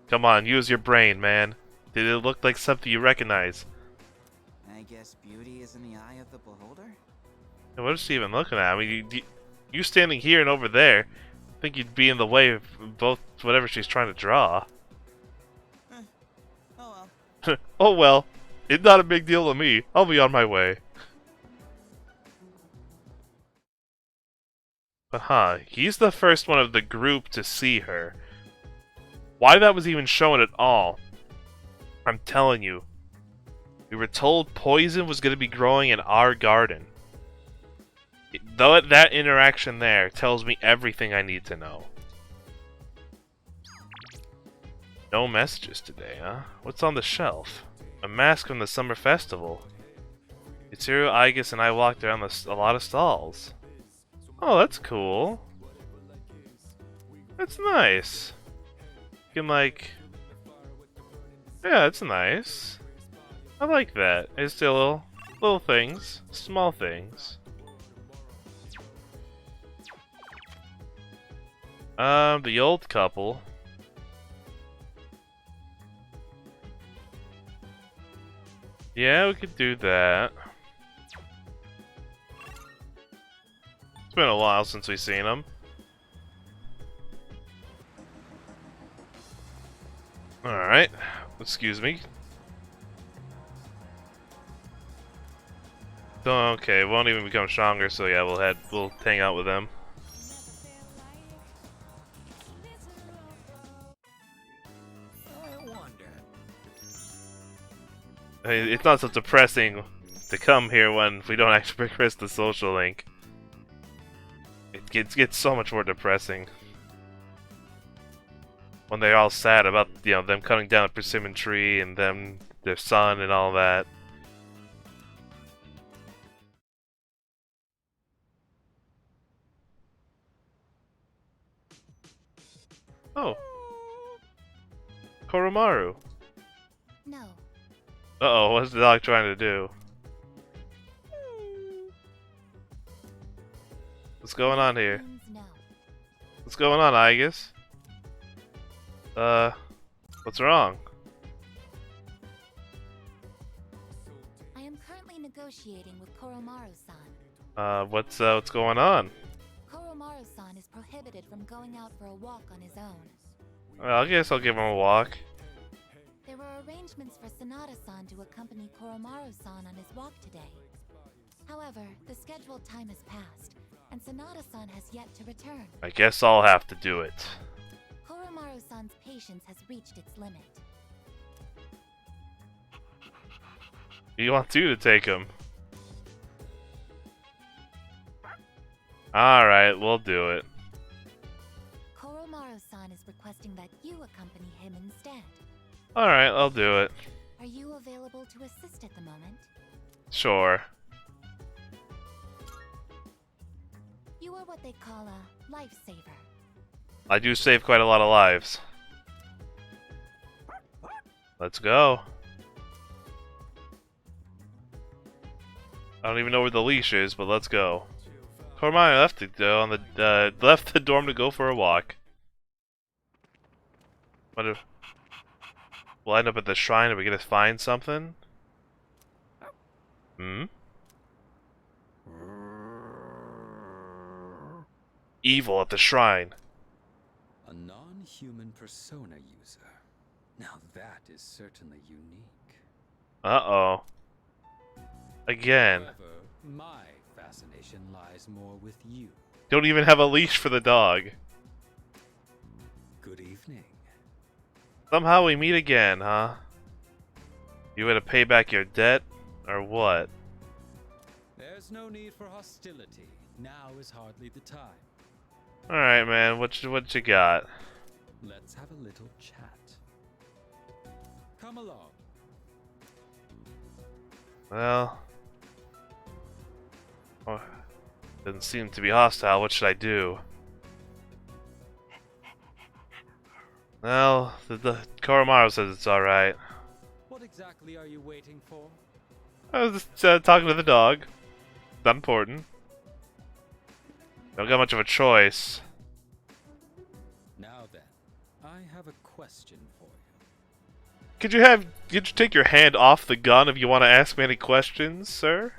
[SPEAKER 1] Come on, use your brain, man. Did it look like something you recognize?
[SPEAKER 10] I guess beauty is in the eye of the beholder?
[SPEAKER 1] What is she even looking at? I mean, you standing here and over there, I think you'd be in the way of both whatever she's trying to draw.
[SPEAKER 10] Oh well.
[SPEAKER 1] Oh well. It's not a big deal to me. I'll be on my way. But he's the first one of the group to see her. Why that was even shown at all, I'm telling you. We were told poison was going to be growing in our garden. That interaction there tells me everything I need to know. No messages today, huh? What's on the shelf? A mask from the summer festival. Mitsuru, Aigis, and I walked around a lot of stalls. Oh, that's cool. That's nice. You can like... Yeah, that's nice. I like that. It's still little things. Small things. The old couple. Yeah, we could do that. It's been a while since we've seen them. Alright. Excuse me. Okay, won't even become stronger, so yeah, we'll hang out with them. I mean, it's not so depressing to come here when we don't actually progress the social link. It gets so much more depressing when they're all sad about, you know, them cutting down a persimmon tree and them, their son and all that. Oh. Koromaru.
[SPEAKER 2] No.
[SPEAKER 1] Uh-oh, what's the dog trying to do? What's going on here?
[SPEAKER 2] No.
[SPEAKER 1] What's going on, Aigis? What's wrong?
[SPEAKER 2] I am currently negotiating with Koromaru-san.
[SPEAKER 1] What's going on?
[SPEAKER 2] Koromaru-san is prohibited from going out for a walk on his own.
[SPEAKER 1] Well, I guess I'll give him a walk.
[SPEAKER 2] There were arrangements for Sanada-san to accompany Koromaru-san on his walk today. However, the scheduled time has passed, and Sanada-san has yet to return.
[SPEAKER 1] I guess I'll have to do it.
[SPEAKER 2] Koromaru-san's patience has reached its limit.
[SPEAKER 1] You want you to take him? Alright, we'll do it.
[SPEAKER 2] Koromaru-san is requesting that you accompany him instead.
[SPEAKER 1] Alright, I'll do it.
[SPEAKER 2] Are you available to assist at the moment?
[SPEAKER 1] Sure.
[SPEAKER 2] You are what they call a lifesaver.
[SPEAKER 1] I do save quite a lot of lives. Let's go. I don't even know where the leash is, but let's go. Hermione left left the dorm to go for a walk. What if we'll end up at the shrine? Are we gonna find something? Hmm? Evil at the shrine.
[SPEAKER 3] A non-human persona user. Now that is certainly unique.
[SPEAKER 1] Uh-oh. Again.
[SPEAKER 3] However, my fascination lies more with you.
[SPEAKER 1] Don't even have a leash for the dog.
[SPEAKER 3] Good evening.
[SPEAKER 1] Somehow we meet again, huh? You gonna pay back your debt, or what?
[SPEAKER 3] There's no need for hostility. Now is hardly the time.
[SPEAKER 1] Alright, man, what you got?
[SPEAKER 3] Let's have a little chat. Come along.
[SPEAKER 1] Well... oh, doesn't seem to be hostile. What should I do? Well, the Koromaru says it's alright.
[SPEAKER 3] What exactly are you waiting for?
[SPEAKER 1] I was just talking to the dog. Not important. Don't got much of a choice.
[SPEAKER 3] Now then, I have a question for you.
[SPEAKER 1] Could you take your hand off the gun if you want to ask me any questions, sir?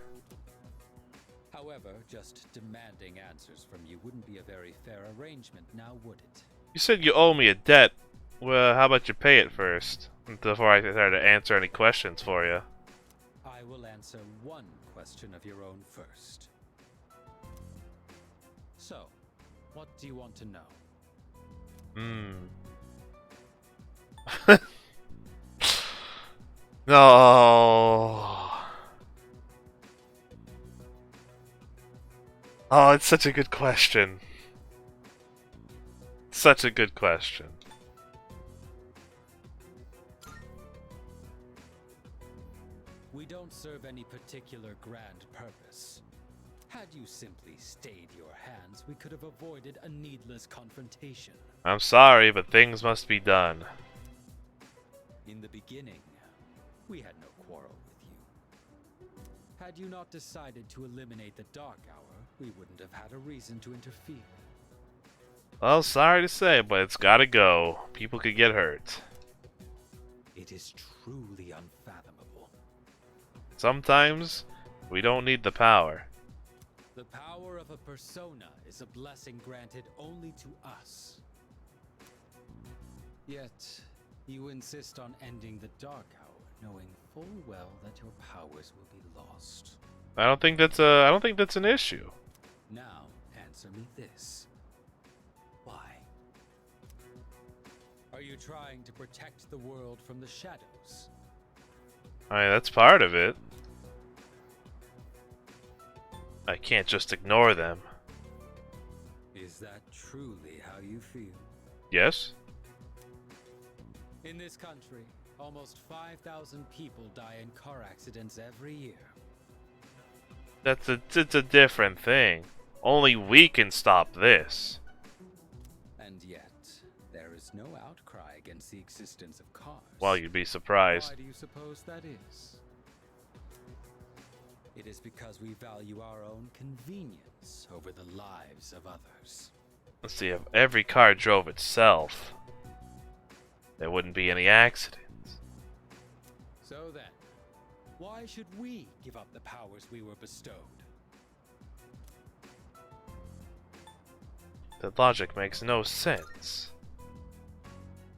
[SPEAKER 3] However, just demanding answers from you wouldn't be a very fair arrangement, now would it?
[SPEAKER 1] You said you owe me a debt. Well, how about you pay it first, before I try to answer any questions for you?
[SPEAKER 3] I will answer one question of your own first. So, what do you want to know?
[SPEAKER 1] No. Oh, it's such a good question. Such a good question.
[SPEAKER 3] We don't serve any particular grand purpose. Had you simply stayed your hands, we could have avoided a needless confrontation.
[SPEAKER 1] I'm sorry, but things must be done.
[SPEAKER 3] In the beginning, we had no quarrel with you. Had you not decided to eliminate the Dark Hour, we wouldn't have had a reason to interfere.
[SPEAKER 1] Well, sorry to say, but it's gotta go. People could get hurt.
[SPEAKER 3] It is truly unfathomable.
[SPEAKER 1] Sometimes, we don't need the power.
[SPEAKER 3] The power of a persona is a blessing granted only to us. Yet, you insist on ending the Dark Hour, knowing full well that your powers will be lost.
[SPEAKER 1] I don't think that's an issue.
[SPEAKER 3] Now, answer me this. Why? Are you trying to protect the world from the shadows?
[SPEAKER 1] I mean, that's part of it. I can't just ignore them.
[SPEAKER 3] Is that truly how you feel?
[SPEAKER 1] Yes?
[SPEAKER 3] In this country, almost 5,000 people die in car accidents every year.
[SPEAKER 1] It's a different thing. Only we can stop this.
[SPEAKER 3] And yet, there is no outcry against the existence of cars.
[SPEAKER 1] Well, you'd be surprised.
[SPEAKER 3] Why do you suppose that is? It is because we value our own convenience over the lives of others.
[SPEAKER 1] Let's see, if every car drove itself, there wouldn't be any accidents.
[SPEAKER 3] So then, why should we give up the powers we were bestowed?
[SPEAKER 1] That logic makes no sense.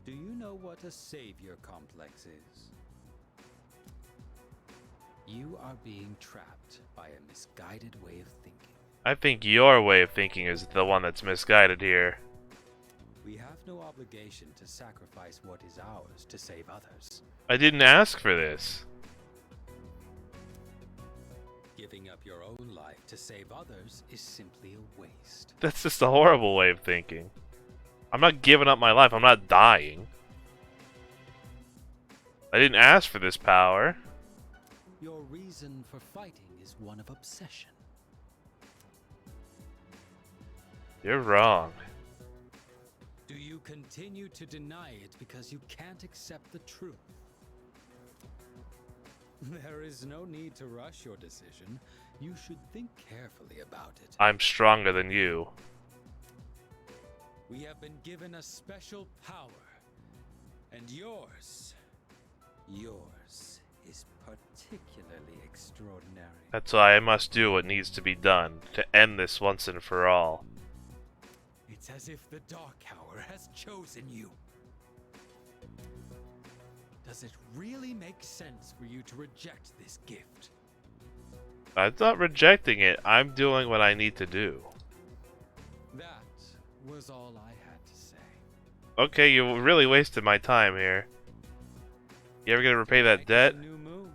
[SPEAKER 3] Do you know what a savior complex is? You are being trapped by a misguided way of thinking.
[SPEAKER 1] I think your way of thinking is the one that's misguided here.
[SPEAKER 3] We have no obligation to sacrifice what is ours to save others.
[SPEAKER 1] I didn't ask for this.
[SPEAKER 3] Giving up your own life to save others is simply a waste.
[SPEAKER 1] That's just a horrible way of thinking. I'm not giving up my life, I'm not dying. I didn't ask for this power.
[SPEAKER 3] Your reason for fighting is one of obsession.
[SPEAKER 1] You're wrong.
[SPEAKER 3] Do you continue to deny it because you can't accept the truth? There is no need to rush your decision. You should think carefully about it.
[SPEAKER 1] I'm stronger than you.
[SPEAKER 3] We have been given a special power. And yours is particularly extraordinary.
[SPEAKER 1] That's why I must do what needs to be done to end this once and for all.
[SPEAKER 3] It's as if the Dark Hour has chosen you. Does it really make sense for you to reject this gift?
[SPEAKER 1] I'm not rejecting it. I'm doing what I need to do.
[SPEAKER 3] That was all I had to say.
[SPEAKER 1] Okay, you really wasted my time here. You ever gonna repay that
[SPEAKER 3] Like
[SPEAKER 1] debt?
[SPEAKER 3] the new moon.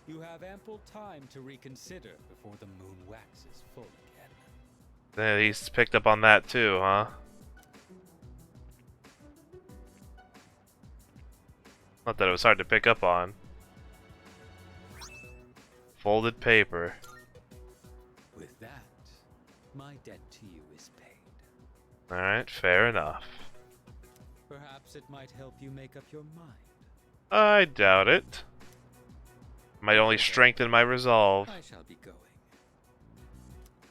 [SPEAKER 3] You have ample time to reconsider before the moon waxes full again.
[SPEAKER 1] Yeah, he's picked up on that too, huh? Not that it was hard to pick up on. Folded paper.
[SPEAKER 3] With that, my debt to you is paid.
[SPEAKER 1] Alright, fair enough.
[SPEAKER 3] Perhaps it might help you make up your mind.
[SPEAKER 1] I doubt it. Might only strengthen my resolve.
[SPEAKER 3] I shall be going.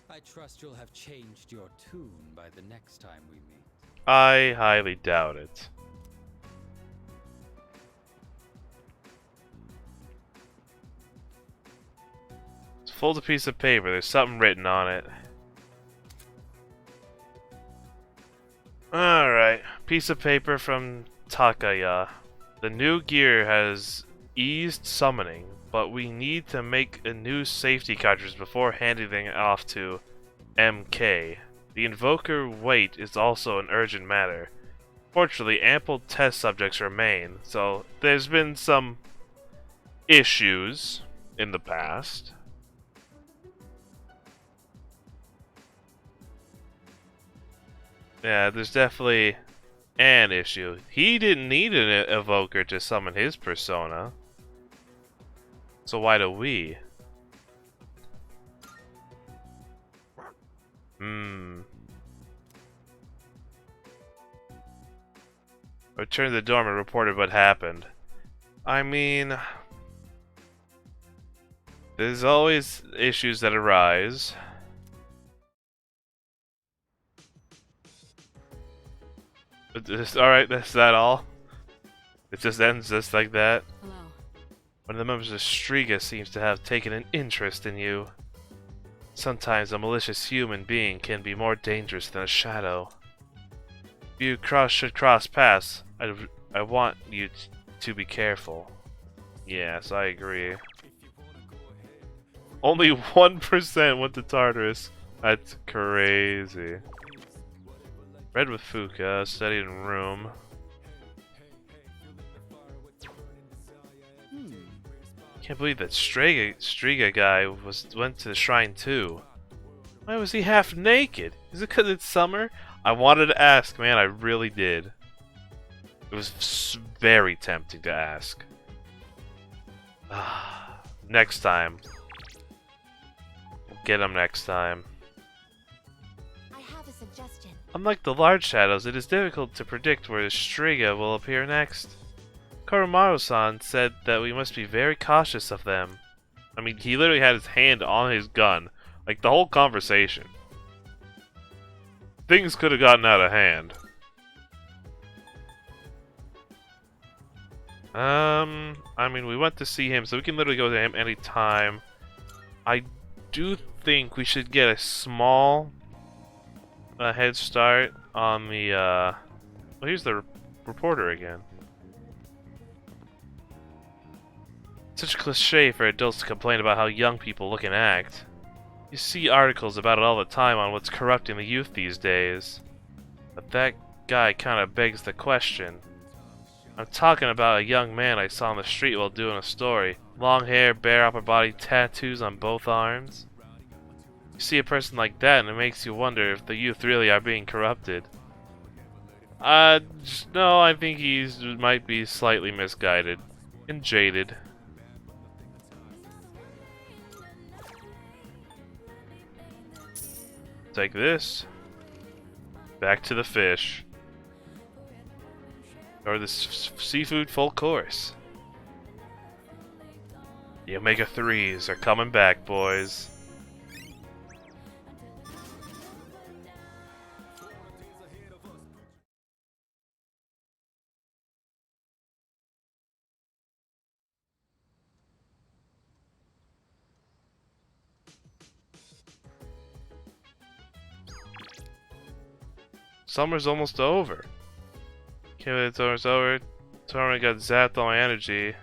[SPEAKER 3] I trust you'll have changed your tune by the next time we meet.
[SPEAKER 1] I highly doubt it. Fold a piece of paper. There's something written on it. Alright. Piece of paper from Takaya. The new gear has eased summoning, but we need to make a new safety cartridge before handing it off to MK. The invoker weight is also an urgent matter. Fortunately, ample test subjects remain, so there's been some issues in the past. Yeah, there's definitely an issue. He didn't need an evoker to summon his persona. So why do we? Returned to the dorm and reported what happened. I mean, there's always issues that arise. Alright, that's that all? It just ends just like that?
[SPEAKER 6] Hello.
[SPEAKER 1] One of the members of Striga seems to have taken an interest in you. Sometimes a malicious human being can be more dangerous than a shadow. If you should cross paths, I want you to be careful. Yes, I agree. Only 1% went to Tartarus. That's crazy. Read with Fuka, studied in room. Can't believe that Striga guy went to the shrine too. Why was he half naked? Is it because it's summer? I wanted to ask, man, I really did. It was very tempting to ask. Next time. We'll get him next time.
[SPEAKER 2] I have a suggestion.
[SPEAKER 1] Unlike the large shadows, it is difficult to predict where Striga will appear next. Koromaru-san said that we must be very cautious of them. I mean, he literally had his hand on his gun. Like, the whole conversation. Things could have gotten out of hand. I mean, we went to see him, so we can literally go to him anytime. I do think we should get a small head start on the, well, here's the reporter again. Such a cliche for adults to complain about how young people look and act. You see articles about it all the time on what's corrupting the youth these days. But that guy kinda begs the question. I'm talking about a young man I saw on the street while doing a story. Long hair, bare upper body, tattoos on both arms. You see a person like that and it makes you wonder if the youth really are being corrupted. No, I think he might be slightly misguided. And jaded. Take this. Back to the fish. Or the seafood full course. The omega-3s are coming back, boys. Summer's almost over. Can't believe summer's over. Tournament got zapped all my energy.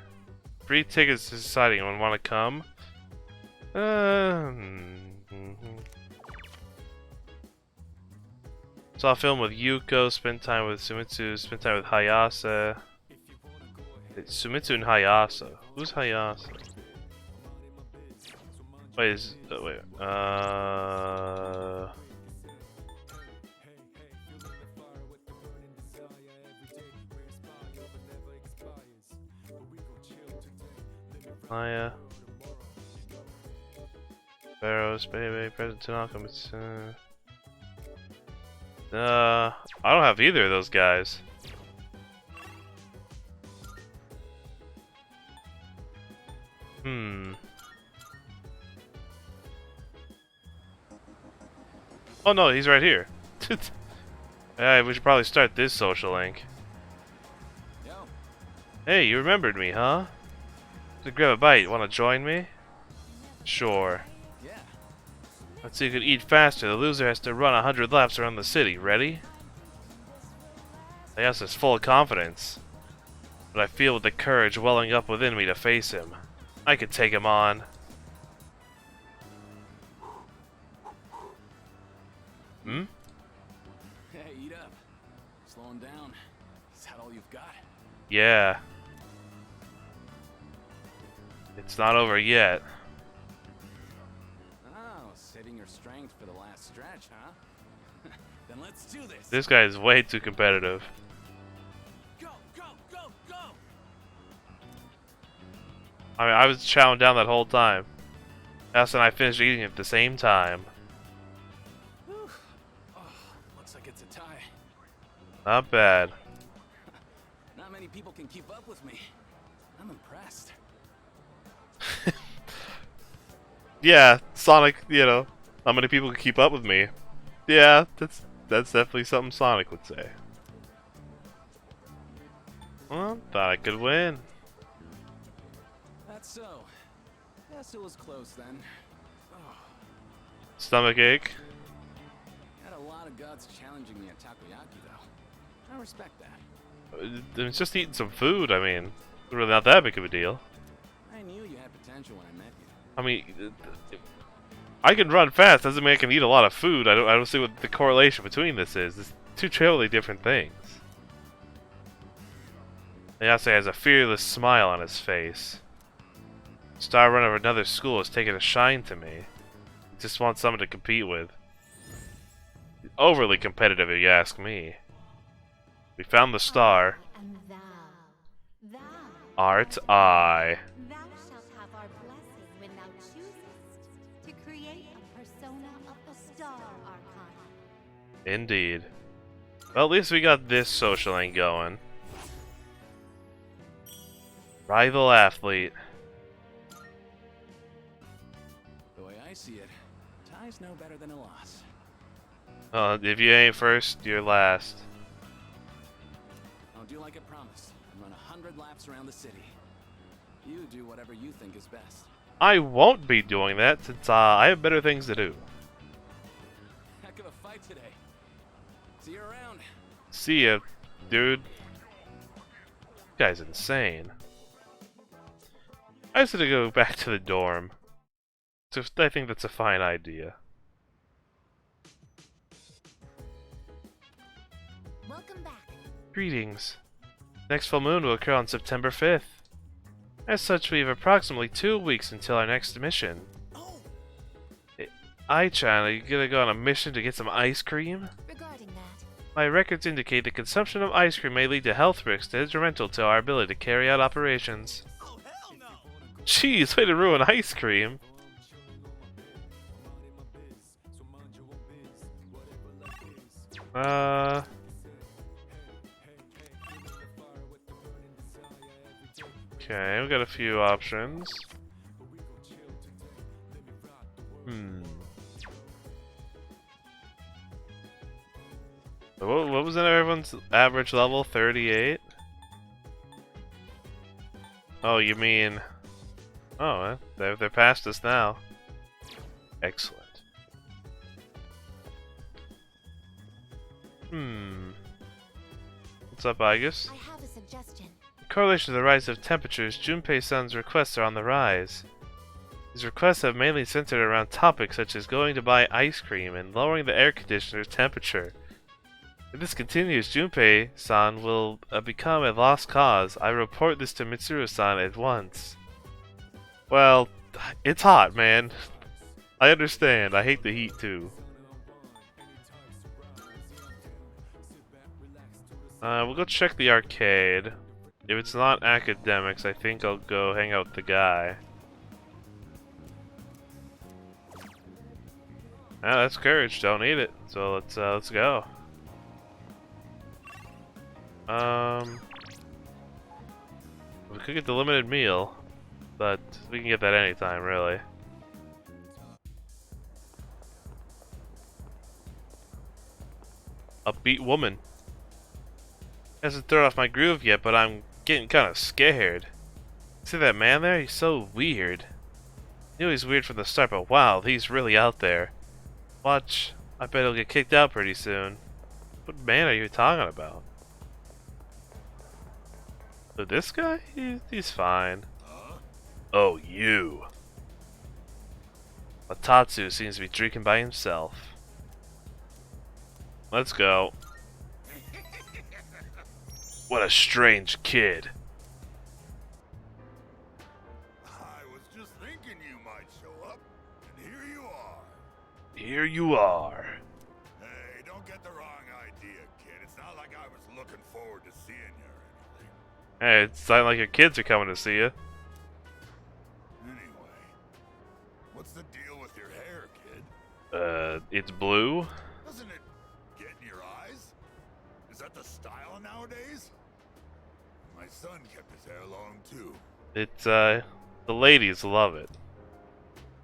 [SPEAKER 1] Free tickets to deciding anyone want to come. Saw a film with Yuko, spent time with Sumitsu, spent time with Hayase. It's Sumitsu and Hayase. Who's Hayase? Wait, Maya. Barrows, baby, President Alchemist. I don't have either of those guys. Oh no, he's right here. Yeah, we should probably start this social link.
[SPEAKER 10] Yo.
[SPEAKER 1] Hey, you remembered me, huh? To grab a bite, wanna join me? Sure.
[SPEAKER 10] Yeah.
[SPEAKER 1] Let's see who can eat faster. The loser has to run 100 laps around the city. Ready? Ayasa is full of confidence, but I feel with the courage welling up within me to face him. I could take him on. Hmm?
[SPEAKER 10] Hey, eat up. Slowing down. Is that all you've got?
[SPEAKER 1] Yeah. It's not over yet.
[SPEAKER 10] Oh, saving your strength for the last stretch, huh? Then let's do this.
[SPEAKER 1] This guy is way too competitive.
[SPEAKER 10] Go, go, go, go!
[SPEAKER 1] I mean, I was chowing down that whole time. Asa and I finished eating at the same time.
[SPEAKER 10] Whew. Oh, looks like it's a tie.
[SPEAKER 1] Not bad.
[SPEAKER 10] Not many people can keep up with me. I'm impressed.
[SPEAKER 1] Yeah, Sonic, you know, how many people can keep up with me? Yeah, that's definitely something Sonic would say. Well, thought I could win.
[SPEAKER 10] That's so. Guess it was close then. Oh,
[SPEAKER 1] Stomach ache.
[SPEAKER 10] had a lot of guts challenging me at takoyaki though. I respect that.
[SPEAKER 1] It's just eating some food, I mean, really not that big of a deal.
[SPEAKER 10] I knew you had potential when I met you.
[SPEAKER 1] I mean, I can run fast, doesn't mean I can eat a lot of food. I don't see what the correlation between this is. It's two totally different things. Ayase has a fearless smile on his face. Star runner of another school has taken a shine to me. He just wants someone to compete with. Overly competitive, if you ask me. We found the star.
[SPEAKER 11] And thou,
[SPEAKER 1] Art I.
[SPEAKER 11] thou shalt have our blessing when thou choosest to create a persona of the star archon.
[SPEAKER 1] Indeed. Well, at least we got this social link going. Rival athlete.
[SPEAKER 10] The way I see it, tie's no better than a loss.
[SPEAKER 1] If you ain't first, you're last.
[SPEAKER 10] I'll do like I promised and run 100 laps around the city. You do whatever you think is best.
[SPEAKER 1] I won't be doing that since I have better things to do.
[SPEAKER 10] Heck of a fight today. See you around.
[SPEAKER 1] See ya, dude. This guy's insane. I just need to go back to the dorm. So I think that's a fine idea.
[SPEAKER 2] Welcome back.
[SPEAKER 1] Greetings. Next full moon will occur on September 5th. As such, we have approximately 2 weeks until our next mission. Ai-chan, are you gonna go on a mission to get some ice cream?
[SPEAKER 2] Regarding that,
[SPEAKER 1] My records indicate the consumption of ice cream may lead to health risks detrimental to our ability to carry out operations.
[SPEAKER 10] Oh, hell no!
[SPEAKER 1] Jeez, way to ruin ice cream. Okay, we got a few options. What was in everyone's average level? 38? Oh, you mean... Oh, they're past us now. Excellent. What's up, Igus?
[SPEAKER 11] I have a suggestion.
[SPEAKER 1] In correlation to the rise of temperatures, Junpei-san's requests are on the rise. His requests have mainly centered around topics such as going to buy ice cream and lowering the air conditioner's temperature. If this continues, Junpei-san will become a lost cause. I report this to Mitsuru-san at once. Well, it's hot, man. I understand. I hate the heat, too. We'll go check the arcade. If it's not academics, I think I'll go hang out with the guy. Ah, that's courage. Don't need it. So let's go. We could get the limited meal, but we can get that anytime, really. Upbeat woman. Hasn't thrown off my groove yet, but I'm getting kind of scared. See that man there? He's so weird. Knew he's weird from the start, but wow, he's really out there. Watch, I bet he'll get kicked out pretty soon. What man are you talking about? So this guy? He's fine. Oh, you. Matatsu seems to be drinking by himself. Let's go. What a strange kid.
[SPEAKER 7] I was just thinking you might show up, and here you are.
[SPEAKER 1] Here you are.
[SPEAKER 7] Hey, don't get the wrong idea, kid. It's not like I was looking forward to seeing you or anything.
[SPEAKER 1] Hey, it's not like your kids are coming to see you.
[SPEAKER 7] Anyway, what's the deal with your hair, kid?
[SPEAKER 1] It's blue.
[SPEAKER 7] Doesn't it get in your eyes? Is that the style nowadays? My son kept his hair long too.
[SPEAKER 1] It's, the ladies love it.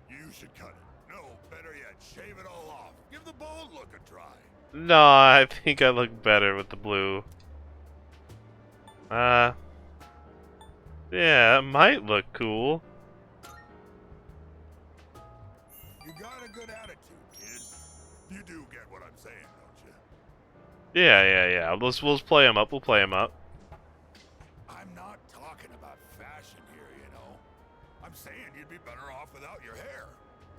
[SPEAKER 7] You should cut it. No, better yet, shave it all off. Give the bald look a try.
[SPEAKER 1] No, I think I look better with the blue. Yeah, it might look cool.
[SPEAKER 7] You got a good attitude, kid. You do get what I'm saying, don't you?
[SPEAKER 1] Yeah. We'll play him up. We'll play him up.
[SPEAKER 7] I'm not talking about fashion here, you know. I'm saying you'd be better off without your hair.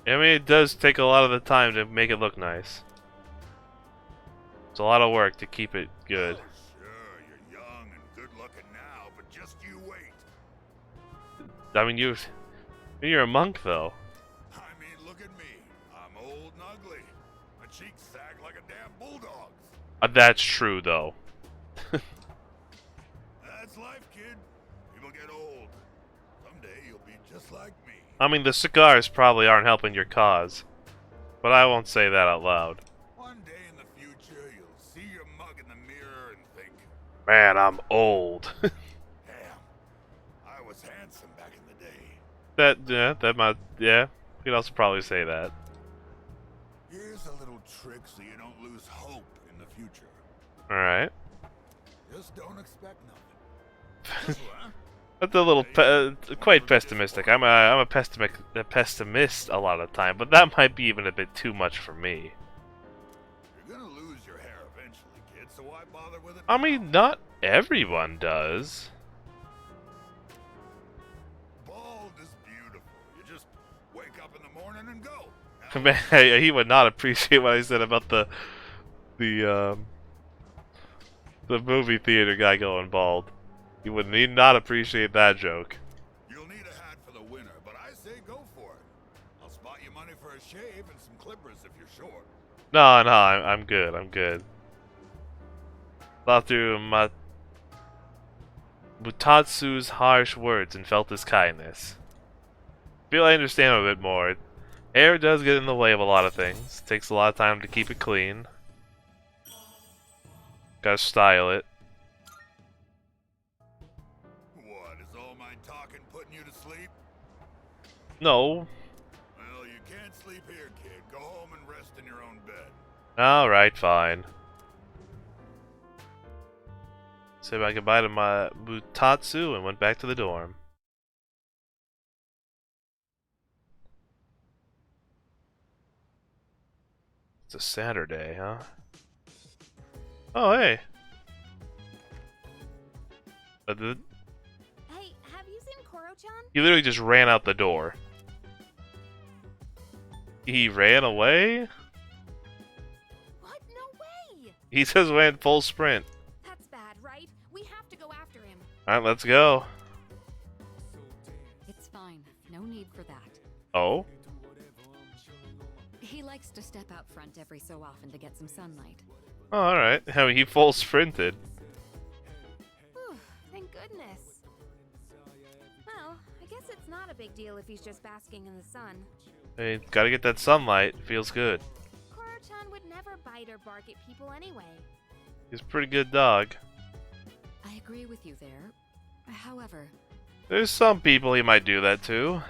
[SPEAKER 1] I mean, it does take a lot of the time to make it look nice. It's a lot of work to keep it good.
[SPEAKER 7] Oh, sure, you're young and good-looking now, but just you wait.
[SPEAKER 1] I mean, you're a monk, though.
[SPEAKER 7] I mean, look at me. I'm old and ugly. My cheeks sag like a damn bulldog's.
[SPEAKER 1] That's true, though.
[SPEAKER 7] That's life, kid. People get old. Someday you'll be just like me.
[SPEAKER 1] I mean, the cigars probably aren't helping your cause. But I won't say that out loud.
[SPEAKER 7] One day in the future, you'll see your mug in the mirror and think,
[SPEAKER 1] Man, I'm old.
[SPEAKER 7] damn, I was handsome back in the day.
[SPEAKER 1] that might, yeah. You could also probably say that.
[SPEAKER 7] Here's a little trick so you don't lose hope in the future.
[SPEAKER 1] Alright.
[SPEAKER 7] Just don't expect nothing. Huh?
[SPEAKER 1] That's a little quite pessimistic. I'm a pessimist a lot of the time, but that might be even a bit too much for me.
[SPEAKER 7] You're gonna lose your hair eventually, kid, so why bother with it
[SPEAKER 1] I
[SPEAKER 7] now?
[SPEAKER 1] mean, not everyone does.
[SPEAKER 7] Bald is beautiful. You just wake up in the morning and go.
[SPEAKER 1] Man, he would not appreciate what I said about the movie theater guy going bald. He would not appreciate that joke.
[SPEAKER 7] You'll need a hat for the winter, but I say go for it. I'll spot you money for a shave and some clippers if you're short.
[SPEAKER 1] No, I'm good. I'm good. Thought through Mutatsu's harsh words and felt his kindness. Feel I understand him a bit more. Hair does get in the way of a lot of things. Takes a lot of time to keep it clean. Gotta style it.
[SPEAKER 12] What, is all my talking putting you to sleep?
[SPEAKER 1] No.
[SPEAKER 12] Well, you can't sleep here, kid. Go home and rest in your own bed.
[SPEAKER 1] Alright, fine. Said I goodbye to my Mutatsu and went back to the dorm. It's a Saturday, huh? Oh, hey.
[SPEAKER 2] Hey, have you seen Koro-chan?
[SPEAKER 1] He literally just ran out the door. He ran away?
[SPEAKER 2] What? No way!
[SPEAKER 1] He just went full sprint.
[SPEAKER 6] That's bad, right? We have to go after him.
[SPEAKER 1] Alright, let's go.
[SPEAKER 13] It's fine. No need for that.
[SPEAKER 1] Oh?
[SPEAKER 13] He likes to step out front every so often to get some sunlight.
[SPEAKER 1] Oh, alright. I mean, he full sprinted.
[SPEAKER 2] Whew, thank goodness. Well, I guess it's not a big deal if he's just basking in the sun.
[SPEAKER 1] Hey, gotta get that sunlight. Feels good.
[SPEAKER 2] Koro-chan would never bite or bark at people anyway.
[SPEAKER 1] He's a pretty good dog.
[SPEAKER 13] I agree with you there. However,
[SPEAKER 1] There's some people he might do that to.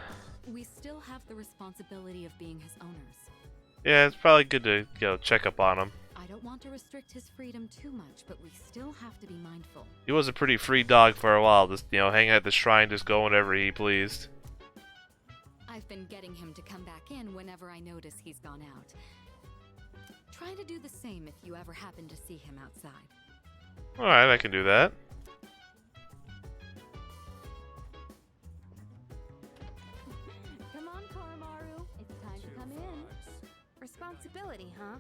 [SPEAKER 13] we still have the responsibility of being his owners.
[SPEAKER 1] Yeah, it's probably good to go check up on him.
[SPEAKER 13] I don't want to restrict his freedom too much, but we still have to be mindful.
[SPEAKER 1] He was a pretty free dog for a while, just, hanging at the shrine, just going wherever he pleased.
[SPEAKER 13] I've been getting him to come back in whenever I notice he's gone out. Try to do the same if you ever happen to see him outside.
[SPEAKER 1] Alright, I can do that.
[SPEAKER 2] Come on, Koromaru. It's time to come in. Responsibility, huh?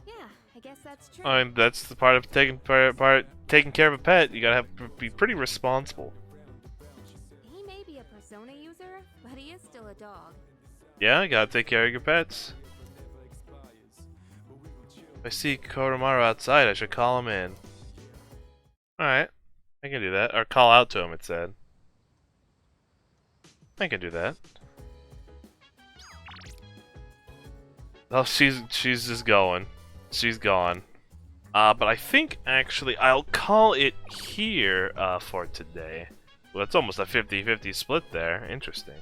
[SPEAKER 2] Yeah, I guess that's true.
[SPEAKER 1] I mean, that's the part of taking care of a pet. You gotta be pretty responsible.
[SPEAKER 2] He may be a Persona user, but he is still a dog.
[SPEAKER 1] Yeah, you gotta take care of your pets. If I see Koromaru outside, I should call him in. Alright, I can do that. Or call out to him, it said. I can do that. Oh, she's just going. She's gone. But I think, actually, I'll call it here for today. Well, it's almost a 50-50 split there. Interesting.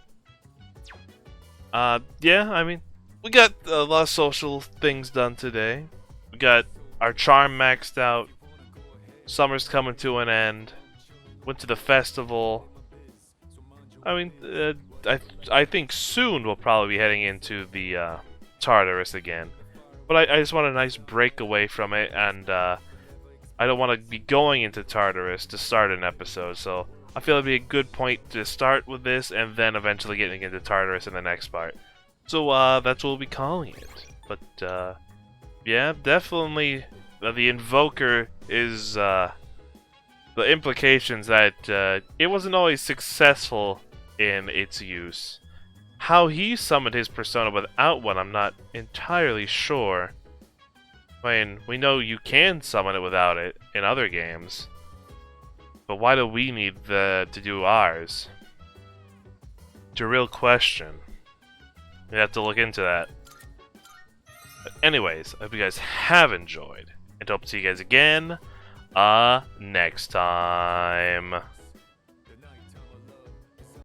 [SPEAKER 1] Yeah, I mean, we got a lot of social things done today. We got our charm maxed out. Summer's coming to an end. Went to the festival. I mean, I think soon we'll probably be heading into the Tartarus again. But I just want a nice break away from it, and I don't want to be going into Tartarus to start an episode, so I feel it'd be a good point to start with this, and then eventually getting into Tartarus in the next part. So that's what we'll be calling it. But yeah, definitely the Invoker is the implications that it wasn't always successful in its use. How he summoned his persona without one, I'm not entirely sure. I mean, we know you can summon it without it in other games. But why do we need to do ours? It's a real question. We have to look into that. But anyways, I hope you guys have enjoyed. And hope to see you guys again next time.